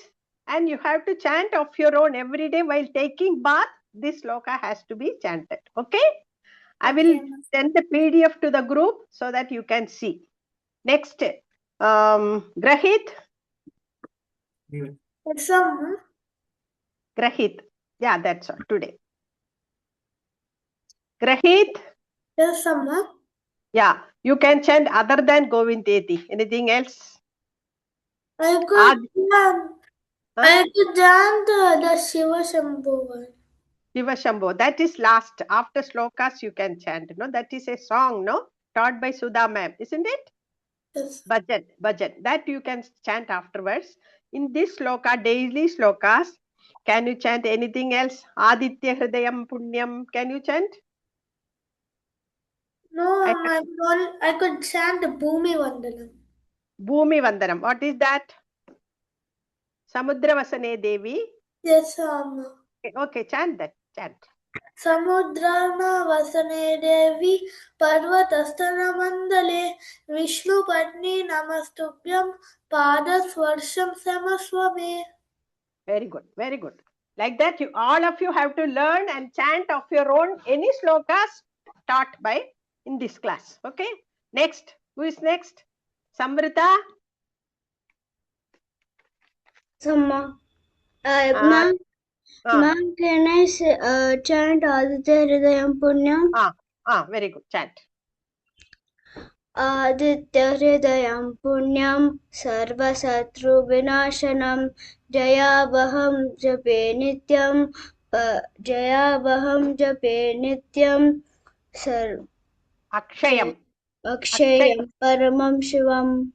and you have to chant of your own every day while taking bath. This sloka has to be chanted. Okay? I will send the PDF to the group so that you can see. Next, Grahit. Grahit. Yeah, that's all today. Grahit. Yes, Amma. Yeah, you can chant other than Govindeti. Anything else? I Ad- could chant. Huh? I could chant the Shiva Shambhu one. Shiva Shambho. That is last. After slokas, you can chant. No, that is a song, no? Taught by Sudha ma'am, isn't it? Yes. Bhajan. That you can chant afterwards. In this sloka, daily slokas, can you chant anything else? Aditya Hridayam Punyam. Can you chant? No, I- I could chant Bhumi Vandanam. Bhumi Vandanam. What is that? Samudra Vasane Devi. Yes, Amma. Okay, chant that. Chant. Samudrana Vasane Devi Parvatastana Mandale Vishnu Patni Namastubhyam Pada Swarsham Samaswame. Very good. Very good. Like that, you all of you have to learn and chant of your own any slokas taught by in this class. Okay. Next. Who is next? Samrita. Ma'am, Ah. ma'am, can I chant Aditya Hridayam Punyam? Very good. Chant. Aditya Hridayam Punyam Sarvasatru Vinashanam Jayavaham Jape Nityam Jayavaham Jape Nityam Akshayam. Akshayam Paramam Shivam.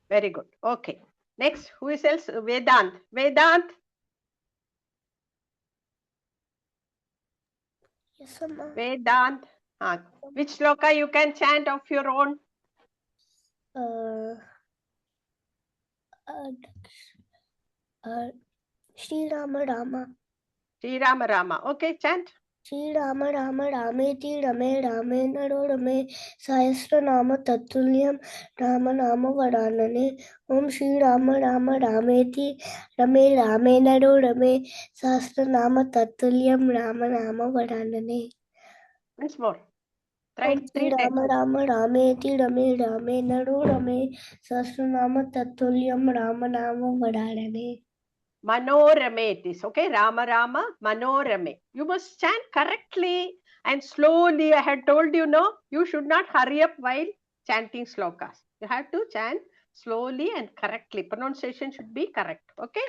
Very good. Okay. Next. Who is else? Vedant. Vedant. Yes, ma'am. Vedant. Which sloka you can chant of your own? Shri Rama Rama. Sri Rama Rama. Okay, chant. Shri Rama Rama Rameti Rame Rame Narorame Sahasra Nama Tatulyam Rama Nama Varanane Om Shri Rama Rama Rameti Rame Rame Narorame Sahasra Nama Tatulyam Rama Nama Varanane. Once more. Try Om Shri 3 times. Rama Rama Rameti Rame Rame Narorame Sahasra Nama Tatulyam Rama Nama Varanane. Manorame it is, okay? Rama Rama, Manorame. You must chant correctly and slowly. I had told you, no, you should not hurry up while chanting slokas. You have to chant slowly and correctly. Pronunciation should be correct, okay?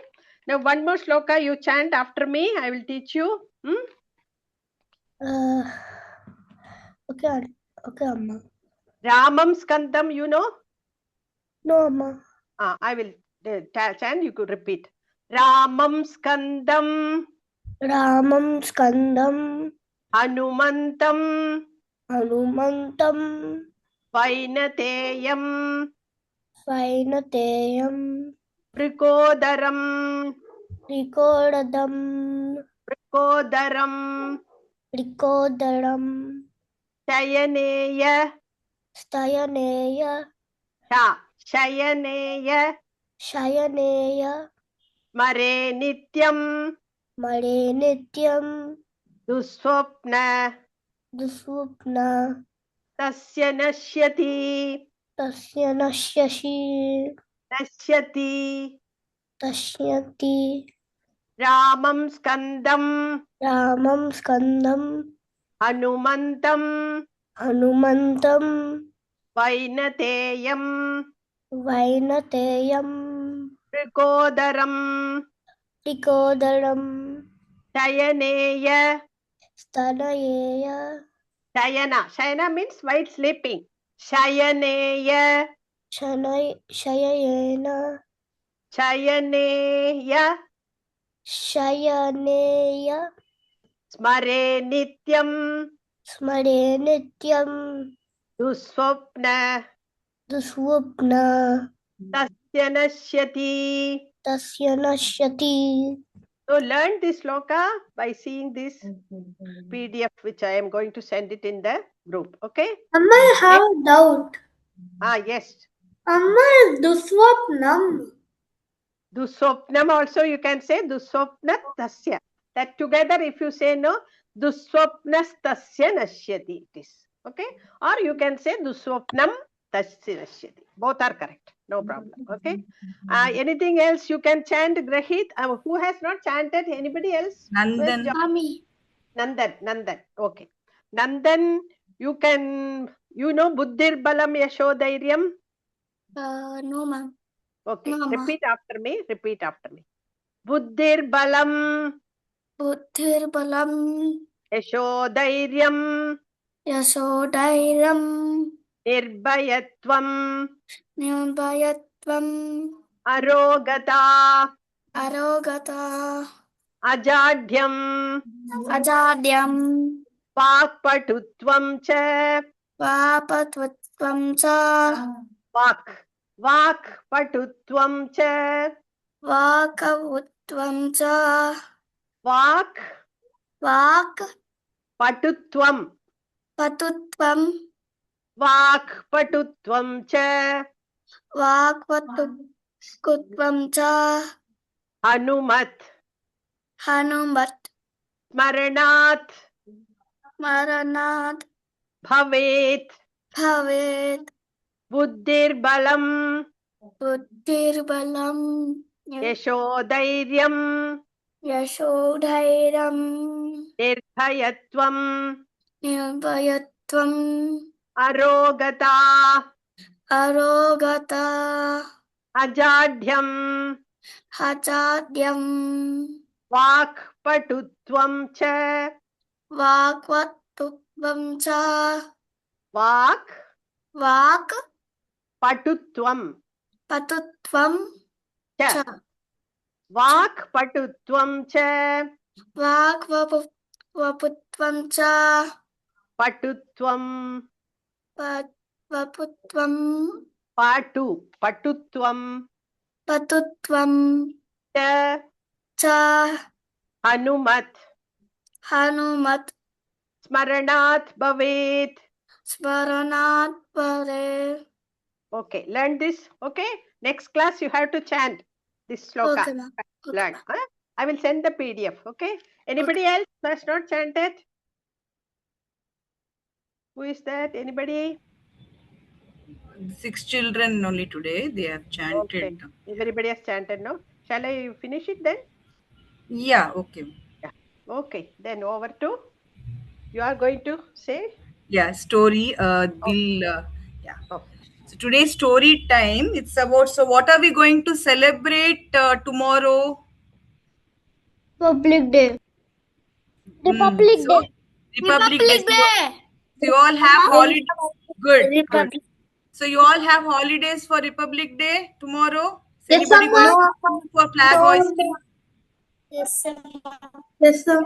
Now, one more sloka you chant after me. I will teach you. Okay, Amma. Ramam Skandam, you know? No, Amma. I will chant, you could repeat. Ramam Skandam. Ramam Skandam. Hanumantam. Hanumantam. Vainateyam. Vainateyam. Prikodaram. Prikodaram. Prikodaram. Prikodaram. Shayaneya. Stayaneya. Shayaneya. Shayaneya. Mare Nityam. Mare Nityam. Duswapna. Duswapna. Tasya Nashyati. Tasya Nashyashi. Nashyati. Tashyati. Ramam Skandam. Ramam Skandam. Hanumantam. Hanumantam. Vainateyam. Vainateyam. Prikodaram. Prikodaram. Shayaneya. Stanayeya. Shayana means while sleeping. Shayaneya. Shayayena. Shayaneya. Shayaneya. Smare Nityam. Smare Nityam. Duswapna. Duswapna. Tasya Nashyati. Tasya Nashyati. So learn this sloka by seeing this PDF, which I am going to send it in the group. Okay? Amma, I have a doubt. Yes. Amma is Duswapnam. Duswapnam also you can say Duswapna Tasya. That together if you say no, Duswapnas Tasya Nashyati it is. Okay? Or you can say Duswapnam Tasya Nashyati. Both are correct. No problem. Okay? Anything else you can chant, Grahit? Who has not chanted? Anybody else? Nandan. Mami. Nandan. Okay. Nandan, You can, you know, Buddhir Balam Yashodairyam? No, ma'am. Okay, No, ma'am. repeat after me. Repeat after me. Buddhir Balam Buddhir Balam Yashodairyam Yasodairam Nirbhayatvam Nirbhayatvam Arogata Arogata Ajadhyam Ajadyam Vakpatutvam cha Vapatvatvam cha Vakpatutvam cha Vakavutvam cha Vakpatutvam Vakpatutvam Vakpatutvam cha Vakpatutvam cha Hanumat Hanumat Smaranat Maranat Bhavet Bhavet Buddhir Balam Buddhir Balam Yashodairyam Yashodhairam Nirbhayatvam Nirbhayatvam Arogata Arogata Ajadhyam Hajadyam Vakpatutvam cha Vakvatutvam cha Vakpatutvam Vakpatutvam cha cha Vakpatutvam cha Vakvaputvam cha Patutvam Vaputvam Patutvam Patutvam cha cha Hanumat Hanumat Smaranat Bhavet. Smaranat Pare. Okay, learn this. Okay, next class you have to chant this sloka. Okay, ma'am. Learn. Huh? I will send the PDF. Okay. Anybody else who has not chanted? Who is that? Anybody? 6 children only today. They have chanted. Okay. Everybody has chanted, no? Shall I finish it then? Yeah, okay. Yeah. Okay. Then over to you are going to say. Yeah, story. Yeah. Oh. So today's story time. It's about. So what are we going to celebrate tomorrow? Republic Day. Republic So, Day. Republic Day. So you all have holidays. Good. Good. So you all have holidays for Republic Day tomorrow. Is Yes, anybody going sir. for flag hoisting? Yes, sir. Yes, sir.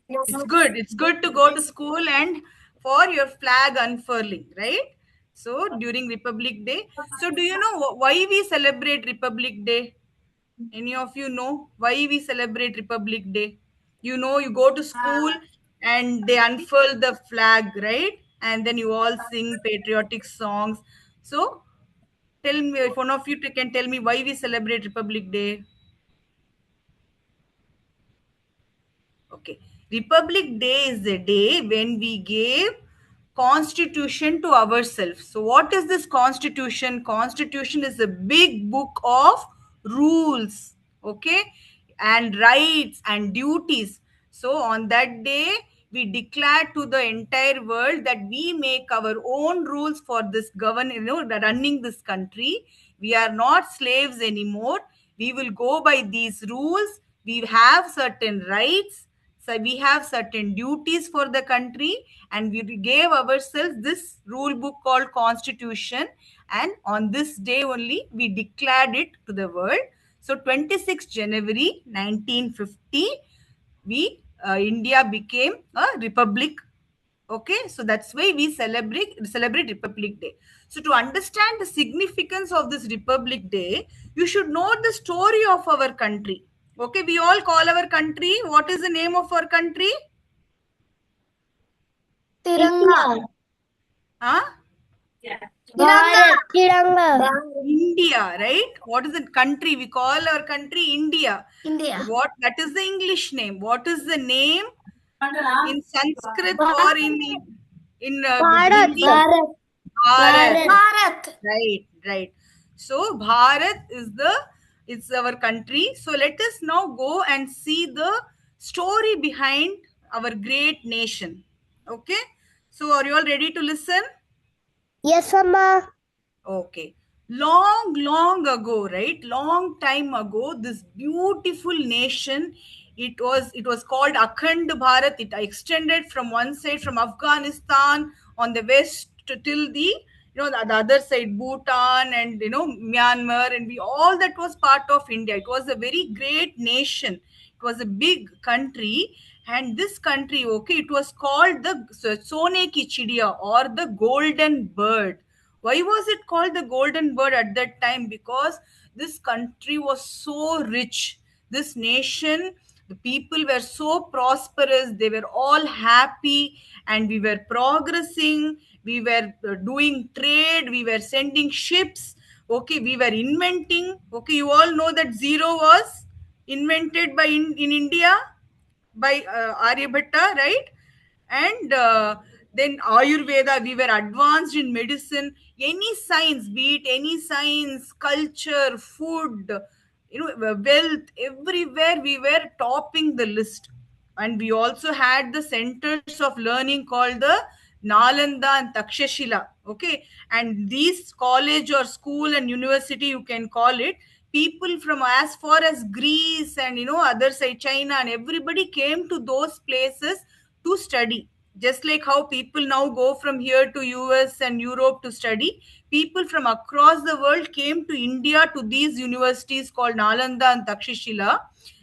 It's good. It's good to go to school and for your flag unfurling, right? So during Republic Day. So do you know why we celebrate Republic Day? Any of you know why we celebrate Republic Day? You know, you go to school and they unfurl the flag, right? And then you all sing patriotic songs. So tell me, if one of you can tell me why we celebrate Republic Day. Okay. Republic Day is the day when we gave constitution to ourselves. So what is this constitution? Constitution is a big book of rules, okay, and rights and duties. So on that day, we declare to the entire world that we make our own rules for this running this country. We are not slaves anymore. We will go by these rules. We have certain rights. So we have certain duties for the country, and we gave ourselves this rule book called Constitution. And on this day only, we declared it to the world. So 26th January 1950, India became a republic. Okay, so that's why we celebrate Republic Day. So to understand the significance of this Republic Day, you should know the story of our country. Okay, we all call our country. What is the name of our country? Tiranga. Huh? Bharat. Tiranga. India, right? What is the country? We call our country India. India. What? That is the English name. What is the name in Sanskrit or in Bharat. Hindi? Bharat. Bharat. Right. So Bharat it's our country. So let us now go and see the story behind our great nation. Okay. So are you all ready to listen? Yes, Amma. Okay. Long ago, right? Long time ago, this beautiful nation, it was called Akhand Bharat. It extended from one side, from Afghanistan on the west till the other side, Bhutan and Myanmar, and we all that was part of India. It was a very great nation. It was a big country, and this country, okay, it was called the Sone Ki Chidiya, or the Golden Bird. Why was it called the Golden Bird at that time? Because this country was so rich. This nation, the people were so prosperous. They were all happy, and we were progressing. We were doing trade. We were sending ships. Okay, we were inventing. Okay, you all know that zero was invented in India by Aryabhatta, right? And then Ayurveda, we were advanced in medicine. Any science, be it any science, culture, food, wealth, everywhere we were topping the list. And we also had the centers of learning called the Nalanda and Takshashila. Okay, and these college or school and university, you can call it, people from as far as Greece and other side China, and everybody came to those places to study. Just like how people now go from here to US and Europe to study, people from across the world came to India to these universities called Nalanda and Takshashila.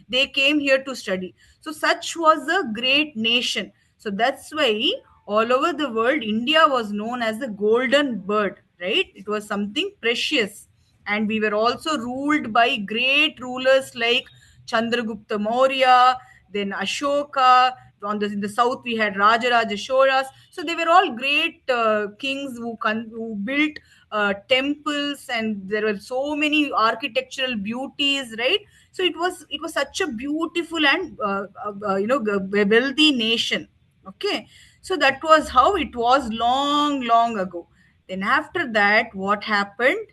They came here to study. So such was a great nation. So that's why all over the world India was known as the Golden Bird, right? It was something precious. And we were also ruled by great rulers like Chandragupta Maurya, then Ashoka. In the south, we had Rajaraja Cholas. So they were all great kings who built temples, and there were so many architectural beauties, right? So it was such a beautiful and wealthy nation. Okay, so that was how it was long ago. Then after that, what happened?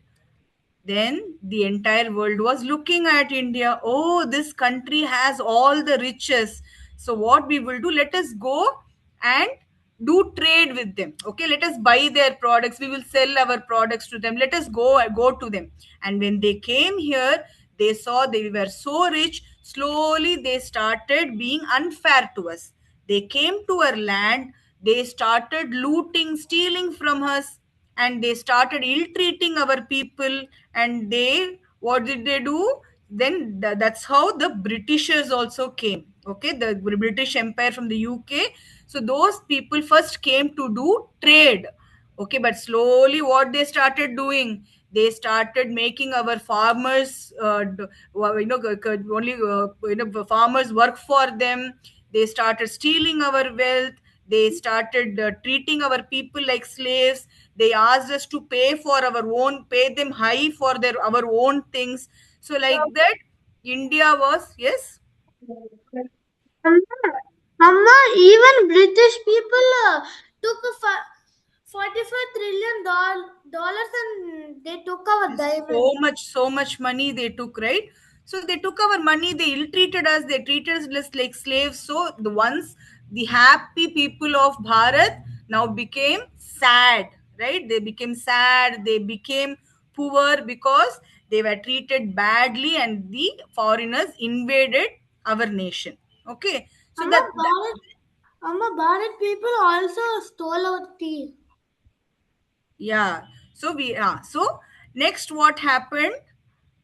Then the entire world was looking at India. Oh, this country has all the riches. So what we will do, let us go and do trade with them. Okay, let us buy their products. We will sell our products to them. Let us go to them. And when they came here, they saw they were so rich. Slowly they started being unfair to us. They came to our land. They started looting, stealing from us, and they started ill-treating our people. And what did they do? Then that's how the Britishers also came. Okay, the British Empire from the UK. So those people first came to do trade. Okay, but slowly what they started doing, they started making our farmers only farmers work for them. They started stealing our wealth. They started treating our people like slaves. They asked us to pay them high for our own things. So like that, India was, yes. Amma, even British people took a 44 trillion dollars and they took our diamonds. So much money they took, right? So they took our money, they ill-treated us, they treated us like slaves. So the happy people of Bharat now became sad, right? They became sad, they became poor because they were treated badly and the foreigners invaded our nation. Okay, so Amma, Bharat people also stole our tea. yeah. So next what happened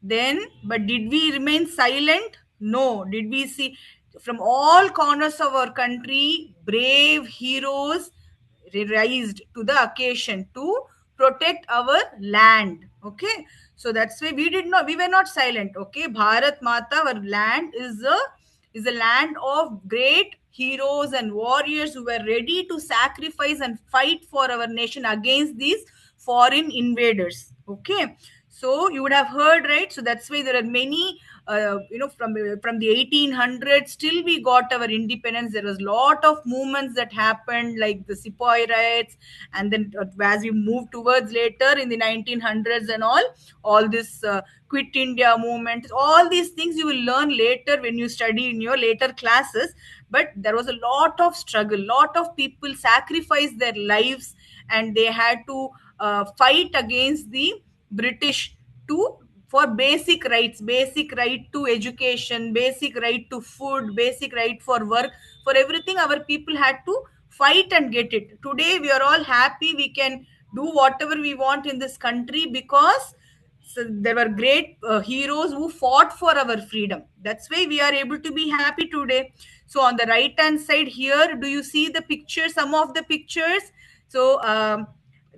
then? But did we remain silent? No. Did we see from all corners of our country brave heroes rised to the occasion to protect our land? Okay, so that's why we were not silent. Okay, Bharat Mata, our land is a land of great heroes and warriors who were ready to sacrifice and fight for our nation against these foreign invaders. Okay, so you would have heard, right? So that's why there are many from the 1800s till we got our independence, there was a lot of movements that happened, like the Sepoy riots, and then as we moved towards later in the 1900s and all this quit India movement, all these things you will learn later when you study in your later classes. But there was a lot of struggle, lot of people sacrificed their lives, and they had to fight against the British to for basic rights, basic right to education, basic right to food, basic right for work, for everything our people had to fight and get it. Today we are all happy, we can do whatever we want in this country because there were great heroes who fought for our freedom. That's why we are able to be happy today. So on the right hand side here, do you see the pictures, some of the pictures? So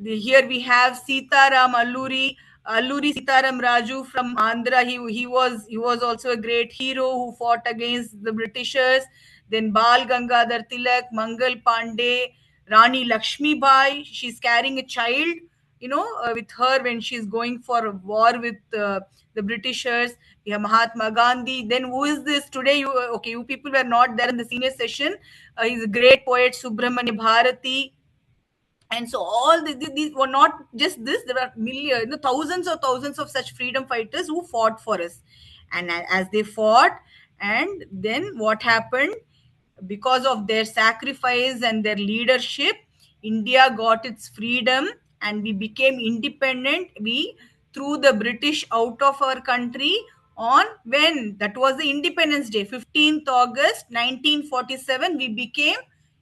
here we have Sitaram Alluri Sitaram Raju from Andhra. He was also a great hero who fought against the Britishers. Then Bal Gangadhar Tilak, Mangal Pandey, Rani Lakshmi Bai. She's carrying a child, with her when she's going for a war with the Britishers. We have Mahatma Gandhi. Then who is this today? You people were not there in the senior session. He's a great poet, Subramanya Bharati. And so all these were not just this, there were millions, thousands of such freedom fighters who fought for us. And as they fought, and then what happened? Because of their sacrifice and their leadership, India got its freedom and we became independent. We threw the British out of our country on when? That was the Independence Day, 15th August 1947. We became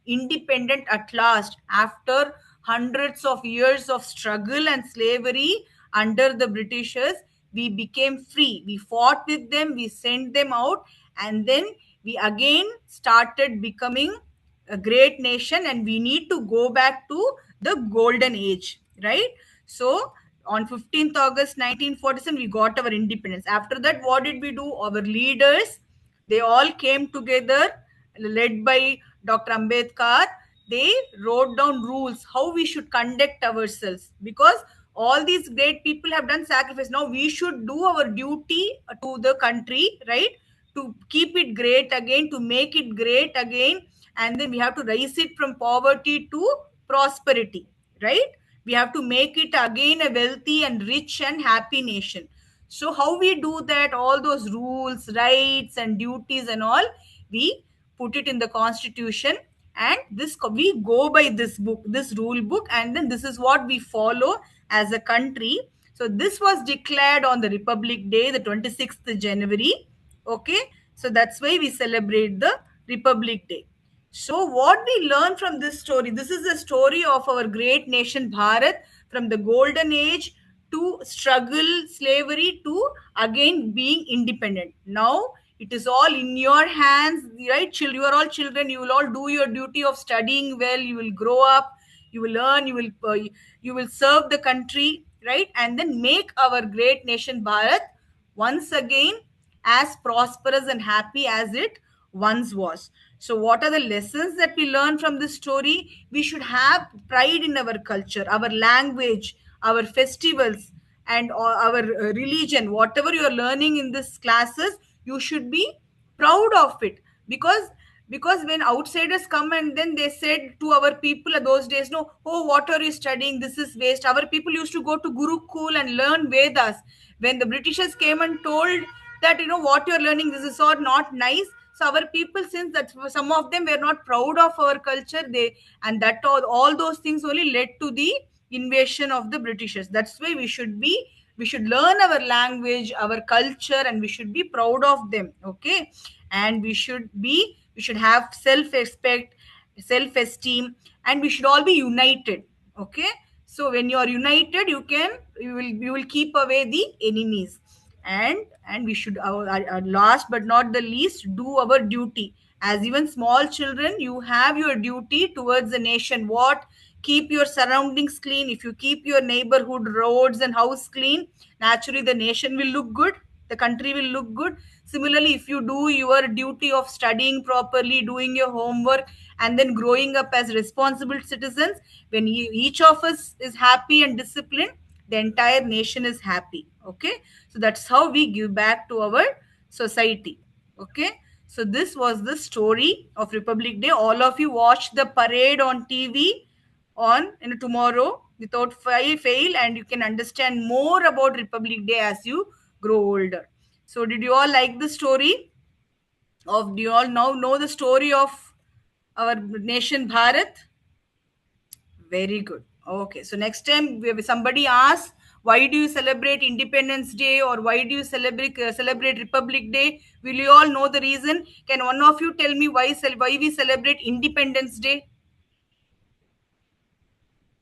independent at last after hundreds of years of struggle and slavery under the Britishers. We became free. We fought with them, we sent them out, and then we again started becoming a great nation, and we need to go back to the golden age, right? So on 15th August 1947, we got our independence. After that, what did we do? Our leaders, they all came together, led by Dr. Ambedkar. They wrote down rules how we should conduct ourselves, because all these great people have done sacrifice. Now we should do our duty to the country, right? To keep it great again, to make it great again, and then we have to raise it from poverty to prosperity, right? We have to make it again a wealthy and rich and happy nation. So how we do that? All those rules, rights and duties and all, we put it in the constitution, and this we go by this book, this rule book, and then this is what we follow as a country. So this was declared on the Republic Day, the 26th January. Okay, so that's why we celebrate the Republic Day. So what we learn from this story, this is the story of our great nation Bharat, from the golden age to struggle, slavery, to again being independent. Now it is all in your hands, right? You are all children. You will all do your duty of studying well. You will grow up. You will learn. You will serve the country, right? And then make our great nation Bharat once again as prosperous and happy as it once was. So what are the lessons that we learn from this story? We should have pride in our culture, our language, our festivals, and our religion. Whatever you are learning in these classes, you should be proud of it, because when outsiders come and then they said to our people at those days, no, oh, what are you studying, this is waste. Our people used to go to Gurukul and learn Vedas. When the Britishers came and told that, what you're learning, this is all not nice. So our people, since that some of them were not proud of our culture, and that all those things only led to the invasion of the Britishers. That's why we should learn our language, our culture, and we should be proud of them. Okay, and we should have self-respect, self-esteem, and we should all be united. Okay, so when you are united, you will keep away the enemies. And we should, last but not the least, do our duty. As even small children, you have your duty towards the nation. What? Keep your surroundings clean. If you keep your neighborhood, roads and house clean, naturally the nation will look good, the country will look good. Similarly, if you do your duty of studying properly, doing your homework, and then growing up as responsible citizens, when each of us is happy and disciplined, the entire nation is happy. Okay, so that's how we give back to our society. Okay, so this was the story of Republic Day. All of you watch the parade on TV on tomorrow without fail, and you can understand more about Republic Day as you grow older. So did you all like the story of, do you all now know the story of our nation Bharat? Very good. Okay, so next time somebody asks, why do you celebrate Independence Day or why do you celebrate Republic Day? Will you all know the reason? Can one of you tell me why we celebrate Independence Day?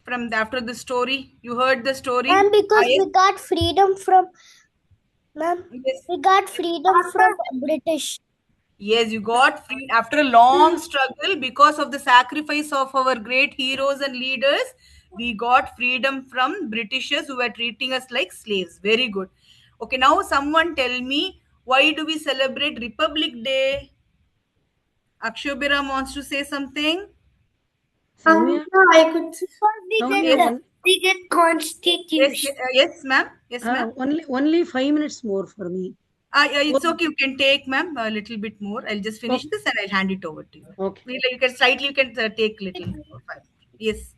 From after the story, you heard the story. And because Yes. we got freedom from, ma'am, Yes. we got freedom from British. Yes, you got free after a long struggle because of the sacrifice of our great heroes and leaders. We got freedom from Britishers who were treating us like slaves. Very good. Okay, now someone tell me, why do we celebrate Republic Day? Akshobira wants to say something. No, I could. We get Yes, constitution. yes, ma'am. Yes, ma'am. Only 5 minutes more for me. It's okay. You can take, ma'am, a little bit more. I'll just finish this and I'll hand it over to you. Okay. You can take little more. Yes.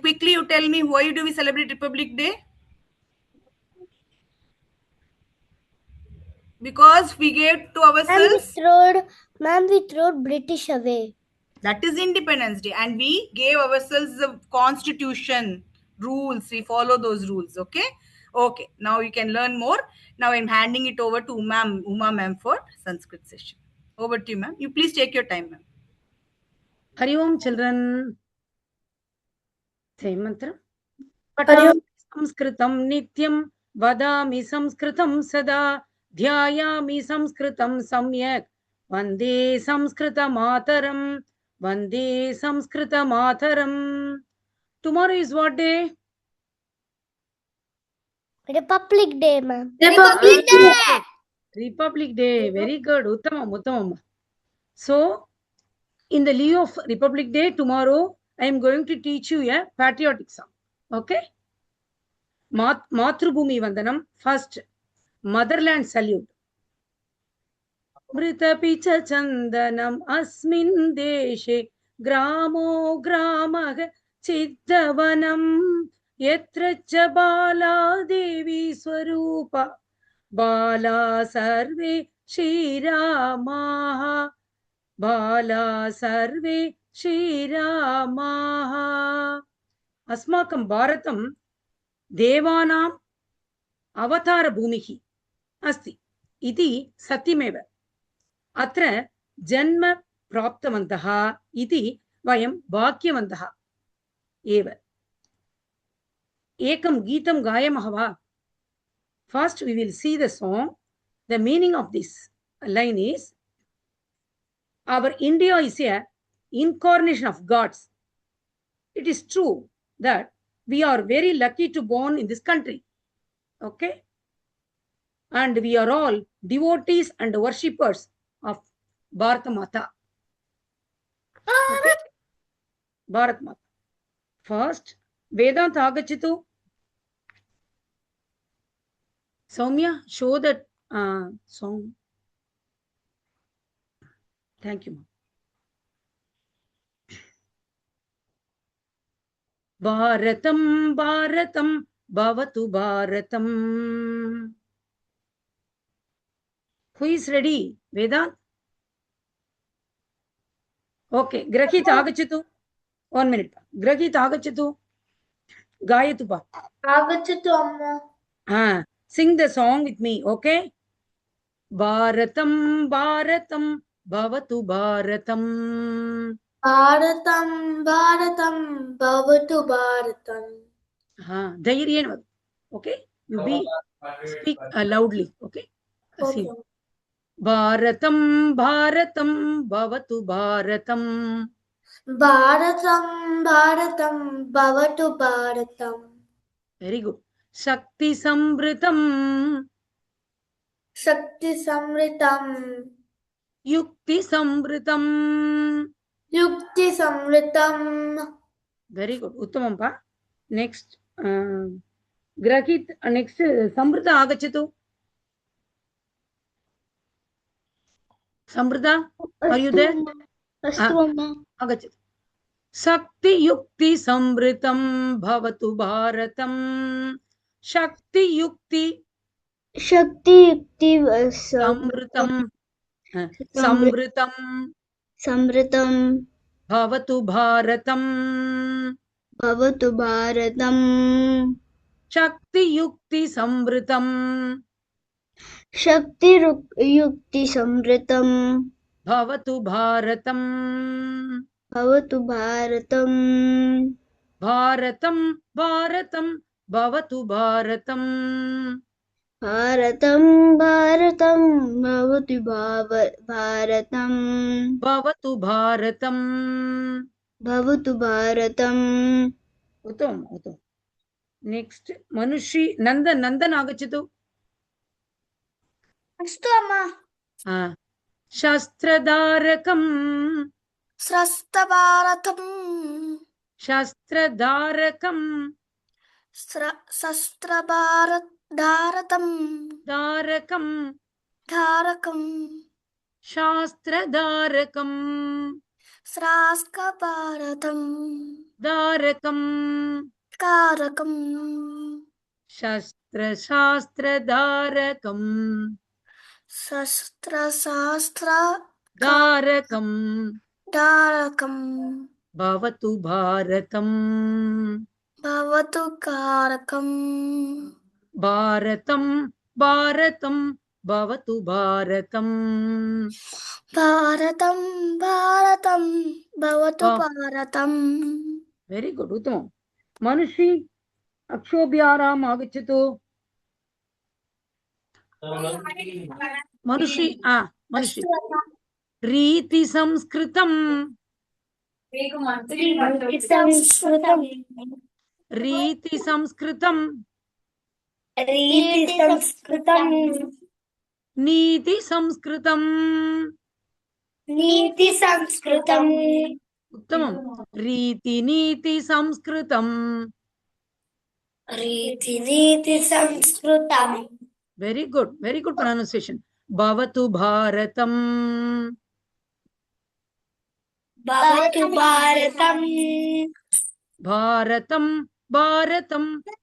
Quickly, you tell me, why do we celebrate Republic Day? Because we gave to ourselves. Ma'am, we throwed British away. That is Independence Day, and we gave ourselves the constitution rules. We follow those rules. Okay. Okay. Now you can learn more. Now I'm handing it over to Uma ma'am for Sanskrit session. Over to you, ma'am. You please take your time, ma'am. Hari Om, children. Say mantra. Patami Samskritam Nityam Vadami Samskritam Sada Dhyayami Samskritam Samyak Vande Samskrita Mataram Vande Samskrita Mataram. Tomorrow is what day? Republic Day, ma'am. Republic Day. Republic Day. Very good. Uttamam. So, in the lieu of Republic Day, tomorrow I am going to teach you a patriotic song. Okay? Matrubhumi Vandanam. First, Motherland Salute. Mrita Picha Chandanam Asmin Deshe Gramo Gramah Chittavanam Yetra Bala Devi Swarupa Bala Sarve Shri Ramaha Bala Sarve Shri Ramaha. Asmakam Bharatam Devanam Avatara Bhumihi Asti Iti Satyameva. Atra Janma Praptavantaha Iti Vayam Bhakyavantaha Eva. Ekam Geetam Gayamahava. First, we will see the song. The meaning of this line is, our India is a incarnation of gods. It is true that we are very lucky to born in this country. Okay? And we are all devotees and worshippers of Bharata Mata. Okay? Bharat Mata. First, Vedanta Agachitu. Soumya, show that song. Thank you, ma'am. Bharatam, Bharatam, Bhavatu Bharatam. Who is ready? Vedant? Okay. Grahit Agachatu. 1 minute. Grahit Agachatu. Gayatu pa. Agachatu amma. Sing the song with me, okay? Bharatam, Bharatam, Bhavatu Bharatam. Bharatam, Bharatam, Bhavatu Bharatam. Dhairyen. Okay? You speak loudly, okay? Okay. Bharatam, Bharatam, Bhavatu Bharatam. Bharatam, Bharatam, Bhavatu Bharatam. Very good. Shakti Samritam. Shakti Samritam. Yukti Samritam. Yukti Samritam. Very good. Uttamampa. Next. Grahit. Next. Samrita Agachatu. Samrita, are you there? Astu amma. Agachatu. Shakti yukti samritam bhavatu bharatam. Shakti yukti samritam samritam Samritam bhavatu bharatam. bhavatu bharatam. Shakti yukti samritam Shakti yukti samritam bhavatu bharatam. bhavatu bharatam. Bharatam bharatam bhavatu bharatam. Bharatam bharatam bhavatu bharatam. Bhavatu bharatam. Bhavatu bharatam. Uttam. Next, Manushi, Nandan agachatu. Astu amma. Shastradharakam. Srastabharatam. Shastradharakam. Sastrabharatam. Dharakam. Dharakam. Shastradharakam. Sraskabharatam. Dharakam. Karakam. Shastradharakam. Shastra Dharakam. Dharakam. Bhavatu bharatam. Bhavatu karakam. Bharatam bhavatu bharatam. Bharatam bhavatu bharatam. Very good, Uttam. Manushi, Akshobhyaram agachatu. Manushi. Riti Samskritam. Riti Samskritam. Niti Samskritam. Uttamam. Riti Niti Samskritam. Very good pronunciation. Bhavatu bharatam. Bharatam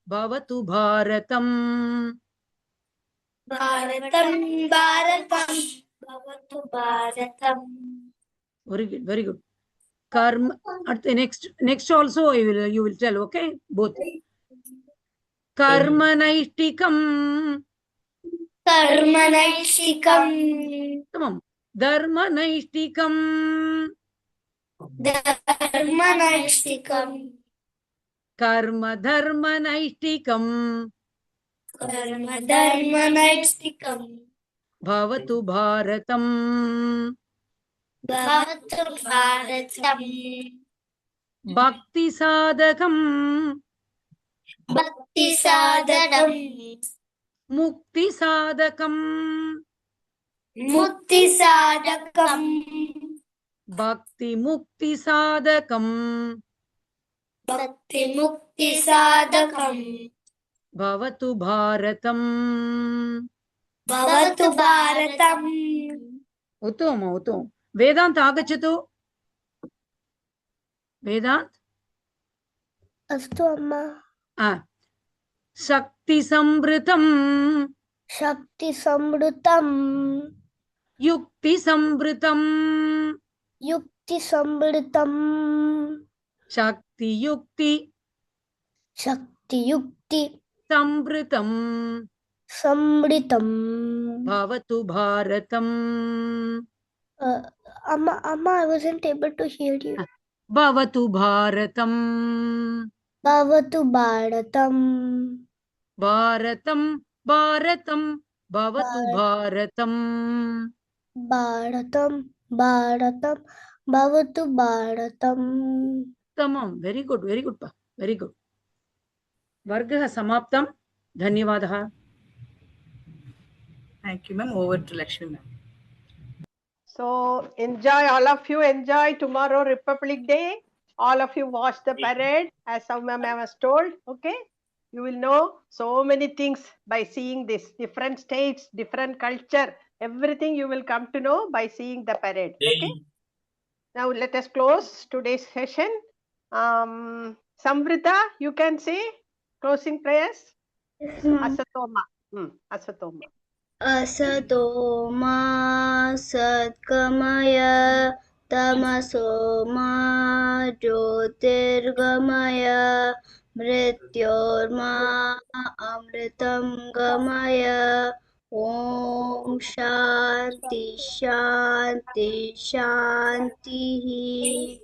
bhavatu bharatam. Very good. Karma. At the next also you will tell, okay? Both. Karma naishtikam. Tamam. Dharma naishtikam. Karma dharma naishtikam. Bhavatu bharatam. Bhakti sadakam. Mukti sadakam. Bhakti mukti sadakam. Bhavatu bharatam. Uttam. Vedant agachatu. Vedant. Astu amma. Shakti sambritam. Yukti sambritam. Shakti yukti sambritam. Bhavatu bharatam. Amma, I wasn't able to hear you. Bhavatu bharatam. Bharatam. Bharatam bhavatu bharatam. Bhavato Bharatam. Tamam. Very good. Pa. Very good. Vargaha samaptam. Dhanyavadaha. Thank you, ma'am. Over to Lakshmi, ma'am. So enjoy, all of you enjoy tomorrow Republic Day. All of you watch the parade as Soumya ma'am was told. Okay. You will know so many things by seeing this. Different states, different culture, Everything you will come to know by seeing the parade. Okay. Now let us close today's session. Samvrita, you can say closing prayers. Asatoma. Asatoma. Asatoma satgamaya tamasoma jyotirgamaya mrityorma amritam gamaya. Om Shanti Shanti Shanti.